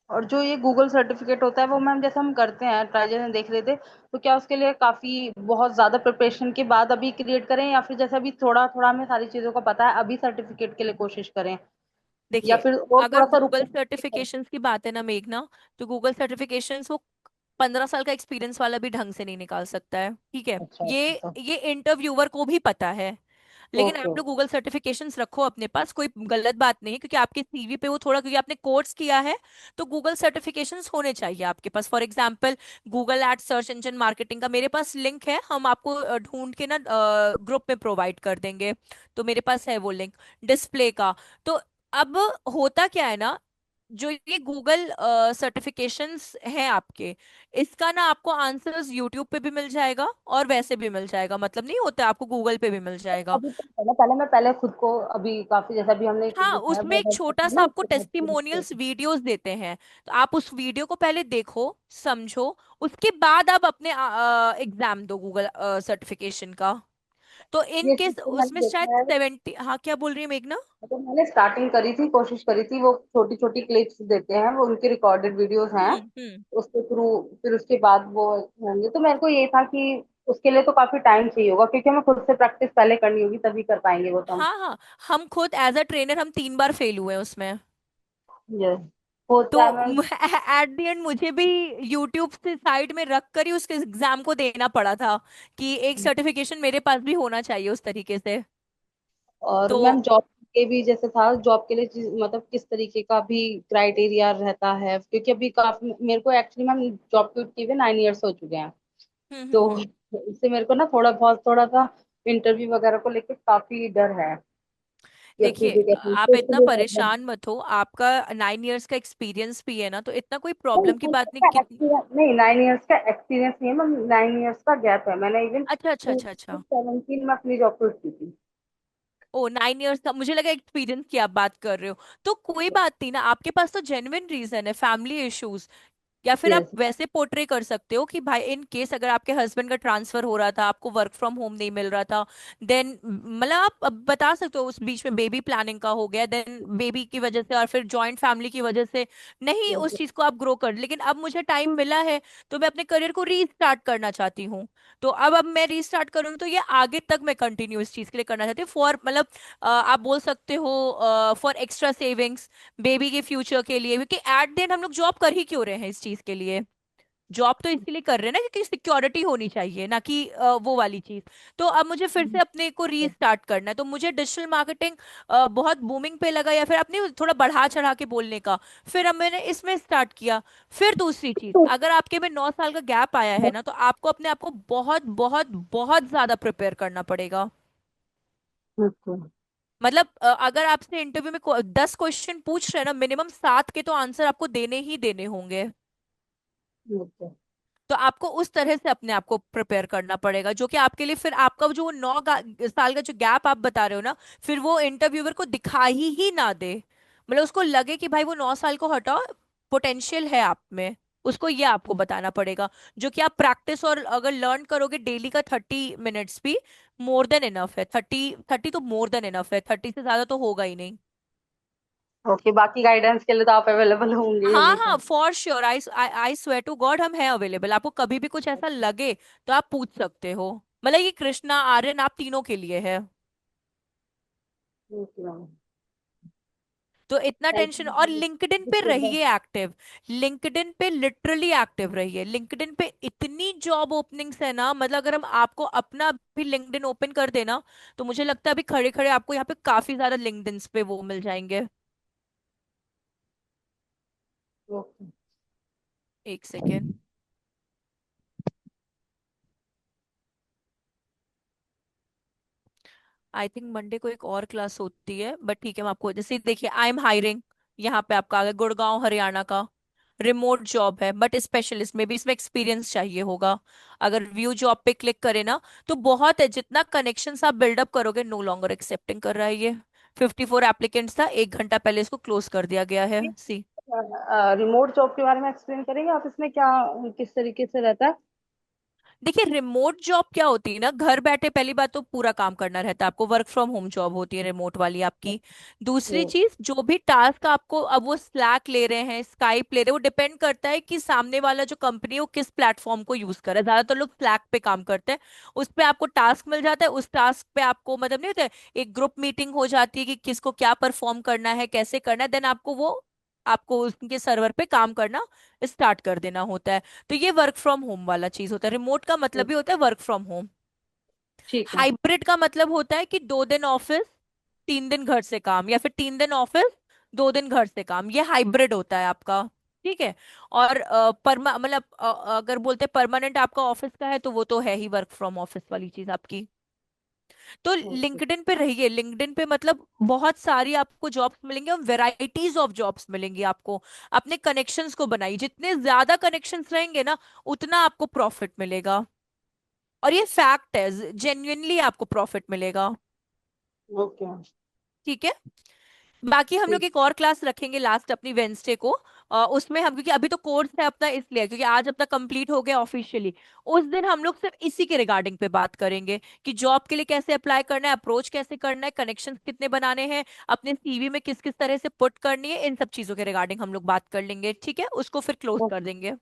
और जो ये गूगल सर्टिफिकेट होता है वो मैम जैसे हम करते हैं ट्राई, जैसे देख रहे थे, तो क्या उसके लिए काफी बहुत ज्यादा प्रिपरेशन के बाद अभी क्रिएट करें, या फिर जैसे अभी थोड़ा थोड़ा हमें सारी चीजों का पता है अभी सर्टिफिकेट के लिए कोशिश करें, या देखिए, फिर और अगर थोड़ा सा रुक गूगल कर। सर्टिफिकेशंस की बात है ना मेघना, तो गूगल सर्टिफिकेशंस वो 15 साल का एक्सपीरियंस वाला भी ढंग से नहीं निकाल सकता है, ठीक है। अच्छा ये अच्छा। ये इंटरव्यूअर को भी पता है। लेकिन ओके। आप लोग गूगल सर्टिफिकेशंस रखो अपने पास, कोई गलत बात नहीं है, क्योंकि आपके सीवी पे वो थोड़ा, क्योंकि आपने कोर्स किया है, तो गूगल सर्टिफिकेशंस होने चाहिए आपके पास। For example Google ad search engine marketing का मेरे पास लिंक है, हम आपको ढूंढ के ना ग्रुप में प्रोवाइड कर देंगे, तो मेरे पास है वो लिंक डिस्प्ले का। तो अब होता क्या है ना, जो ये गूगल सर्टिफिकेशंस हैं आपके, इसका ना आपको आंसर्स यूट्यूब पे भी मिल जाएगा और वैसे भी मिल जाएगा, मतलब नहीं होता, आपको गूगल पे भी मिल जाएगा। अभी तो पहले पहले मैं पहले खुद को अभी काफी जैसा भी हमने हाँ, दिखाया उसमें बहुत एक हेल्प छोटा करती है सा ना आपको उसके बाद। टेस्टिमोनियल्स वीडियोस देते हैं, तो आप उस वीडियो को पहले देखो, समझो, उसके बाद आप अपने एग्जाम दो गूगल सर्टिफिकेशन का। तो इन ये चीज केस तो मैंने उसमें शायद देखा है, 70, हाँ क्या बोल रही है मेघना? तो मैंने स्टार्टिंग करी थी, कोशिश करी थी, वो छोटी छोटी क्लिप्स देते हैं, वो उनके रिकॉर्डेड वीडियोस हैं, हम्म। उसके थ्रू फिर उसके बाद वो होंगे, तो मेरे को ये था कि उसके लिए तो काफी टाइम चाहिए होगा, क्योंकि हमें खुद से प्रैक्टिस पहले करनी होगी, तभी कर पाएंगे वो तो हम। हाँ हाँ, हम खुद एज अ ट्रेनर हम 3 बार फेल हुए हैं उसमें। यस, होता है तो मैम। एट द एंड मुझे भी यूट्यूब से साइड में रख कर ही उसके एग्जाम को देना पड़ा था, कि एक सर्टिफिकेशन मेरे पास भी होना चाहिए उस तरीके से। और तो मैम जॉब के भी जैसे था, जॉब के लिए मतलब किस तरीके का भी क्राइटेरिया रहता है, क्योंकि अभी काफी मेरे को एक्चुअली मैम जॉब क्विट किए हुए 9 इयर्स हो चुके हैं। तो हम्म। इससे मेरे को ना थोड़ा सा इंटरव्यू वगैरह को लेकर काफी डर है कि अब देखिए, चीजें कैसी, आप तो इसके इतना लिए मतलब परेशान मत हो, आपका 9 इयर्स का एक्सपीरियंस भी है ना, तो इतना कोई प्रॉब्लम की बात नहीं कितनी। नहीं, 9 इयर्स का एक्सपीरियंस नहीं है मैम, 9 इयर्स का गैप है। मैंने इवन अच्छा अच्छा अच्छा अच्छा। 2017 में अपनी जॉब क्विट की थी। ओ, 9 इयर्स का, मुझे लगा एक्सपीरियंस की आप बात कर रहे हो। तो कोई बात नहीं ना, आपके पास तो जेन्युइन रीजन है, फैमिली इश्यूज। या फिर आप यस। वैसे पोर्ट्रे कर सकते हो कि भाई इन केस अगर आपके हस्बैंड का ट्रांसफर हो रहा था, आपको वर्क फ्रॉम होम नहीं मिल रहा था, देन मतलब आप अब बता सकते हो उस बीच में बेबी प्लानिंग का हो गया, देन बेबी की वजह से और फिर जॉइंट फैमिली की वजह से नहीं उस चीज को आप ग्रो कर, लेकिन अब मुझे टाइम मिला है तो मैं अपने करियर को रीस्टार्ट करना चाहती हूँ। तो अब मैं रीस्टार्ट करूंगी तो ये आगे तक मैं कंटिन्यू इस चीज के लिए करना चाहती हूँ, फॉर मतलब आप बोल सकते हो फॉर एक्स्ट्रा सेविंग्स, बेबी के फ्यूचर के लिए, क्योंकि एट द एंड हम लोग जॉब कर ही क्यों रहे हैं इस चीज के लिए। जॉब तो इसलिए कर रहे हैं ना क्योंकि सिक्योरिटी होनी चाहिए, ना कि वो वाली चीज। तो अब मुझे फिर से अपने को रीस्टार्ट करना है, तो मुझे डिजिटल मार्केटिंग बहुत बूमिंग पे लगा, या फिर अपने थोड़ा बढ़ा चढ़ा के बोलने का, फिर अब मैंने इसमें स्टार्ट किया। फिर दूसरी चीज, अगर आपके में 9 साल का गैप आया है ना, तो आपको अपने आप को बहुत बहुत बहुत ज्यादा प्रिपेयर करना पड़ेगा। ओके। मतलब अगर आपसे इंटरव्यू में 10 क्वेश्चन पूछ रहे हैं ना, मिनिमम 7 के तो आंसर आपको देने ही देने होंगे। ओके। तो आपको उस तरह से अपने आप को प्रिपेयर करना पड़ेगा, जो कि आपके लिए फिर आपका जो 9 साल का जो गैप आप बता रहे हो ना, फिर वो इंटरव्यूअर को दिखाई ही ना दे। मतलब उसको लगे कि भाई वो 9 साल को हटाओ, पोटेंशियल है आप में, उसको ये आपको बताना पड़ेगा। जो कि आप प्रैक्टिस और अगर लर्न करोगे डेली का 30 मिनट्स भी मोर देन इनफ है। 30 30 तो मोर देन इनफ है, 30 से ज्यादा तो होगा ही नहीं। ओके, बाकी गाइडेंस के लिए तो आप अवेलेबल होंगे ही हाँ हमेशा। हाँ, for sure, I I swear to God हम हैं अवेलेबल, आपको कभी भी कुछ ऐसा लगे तो आप पूछ सकते हो। मतलब ये कृष्णा आर्यन आप तीनों के लिए है। Okay ma'am. तो इतना थैंक टेंशन, और लिंक्डइन पे यू। रहिए एक्टिव। लिंक्डइन पे लिटरली एक्टिव रहिए, लिंक्डइन पे इतनी जॉब ओपनिंग्स है ना, मतलब अगर हम आपको अपना भी लिंक्डइन ओपन कर देना, तो मुझे लगता है अभी खड़े खड़े आपको यहाँ पे काफी ज्यादा लिंक्डइन पे वो मिल जाएंगे। ओके। एक सेकेंड। आई थिंक मंडे को एक और क्लास होती है, बट ठीक है, मैं आपको जैसे देखिए, आई एम हायरिंग, यहाँ पे आपका आ गया गुड़गांव हरियाणा का, रिमोट जॉब है बट स्पेशलिस्ट में भी इसमें एक्सपीरियंस चाहिए होगा। अगर व्यू जॉब पे क्लिक करें ना, तो बहुत है, जितना कनेक्शंस आप बिल्डअप करोगे, नो लॉन्गर एक्सेप्टिंग कर रहा है ये। 54 एप्लीकेंट्स था, 1 घंटा पहले इसको क्लोज कर दिया गया है, सी। रिमोट जॉब के बारे में एक्सप्लेन करेंगे आप, इसमें क्या किस तरीके से रहता है? देखिए, रिमोट जॉब क्या होती है ना, घर बैठे पहली बात तो पूरा काम करना रहता है आपको, वर्क फ्रॉम होम जॉब होती है रिमोट वाली आपकी। दूसरी हम्म। चीज, जो भी टास्क आपको, अब वो स्लैक ले रहे हैं, स्काइप ले रहे हैं, वो डिपेंड करता है कि सामने वाला जो कंपनी है वो किस प्लेटफॉर्म को यूज कर रहा है। ज्यादातर लोग स्लैक पे काम करते हैं, उस पे आपको टास्क मिल जाता है, उस टास्क पे आपको मतलब नहीं होता है, एक ग्रुप मीटिंग हो जाती है कि किसको क्या परफॉर्म करना है, कैसे करना है, देन आपको उनके सर्वर पे काम करना स्टार्ट कर देना होता है। तो ये वर्क फ्रॉम होम वाला चीज होता है, रिमोट का मतलब भी होता है वर्क फ्रॉम होम। ठीक है। हाइब्रिड का मतलब होता है कि 2 दिन ऑफिस, 3 दिन घर से काम, या फिर 3 दिन ऑफिस, 2 दिन घर से काम, ये हाइब्रिड होता है आपका। ठीक है। और मतलब अगर बोलते हैं परमानेंट आपका ऑफिस का है, तो वो तो है ही वर्क फ्रॉम ऑफिस वाली चीज आपकी। तो ओके। लिंक्डइन पे रहिए, लिंक्डइन पे मतलब बहुत सारी आपको जॉब्स मिलेंगे और वेराइटीज ऑफ जॉब्स मिलेंगी आपको। अपने कनेक्शंस को बनाइए, जितने ज्यादा कनेक्शंस रहेंगे ना, उतना आपको प्रॉफिट मिलेगा। और ये फैक्ट है, जेन्युइनली आपको प्रॉफिट मिलेगा। ओके। ठीक है। बाकी हम लोग ठीक। एक और क्लास रखेंगे लास्ट अपनी वेंसडे को, उसमें हम, क्योंकि अभी तो कोर्स है अपना इसलिए, क्योंकि आज अपना कंप्लीट हो गया ऑफिशियली, उस दिन हम लोग सिर्फ इसी के रिगार्डिंग पे बात करेंगे कि जॉब के लिए कैसे अप्लाई करना है, अप्रोच कैसे करना है, कनेक्शंस कितने बनाने हैं, अपने सीवी में किस किस तरह से पुट करनी है, इन सब चीजों के रिगार्डिंग हम लोग बात कर लेंगे। ठीक है, उसको फिर क्लोज कर देंगे।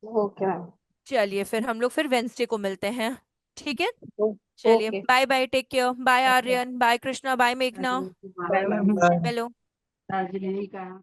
Okay ma'am. चलिए फिर हम लोग फिर वेंसडे को मिलते हैं, ठीक है। ओ- चलिए, okay. Bye bye, take care, bye okay. Aryan, bye Krishna, bye मेघना। दार्जिलिंग हेलो। दार्जिलिंग का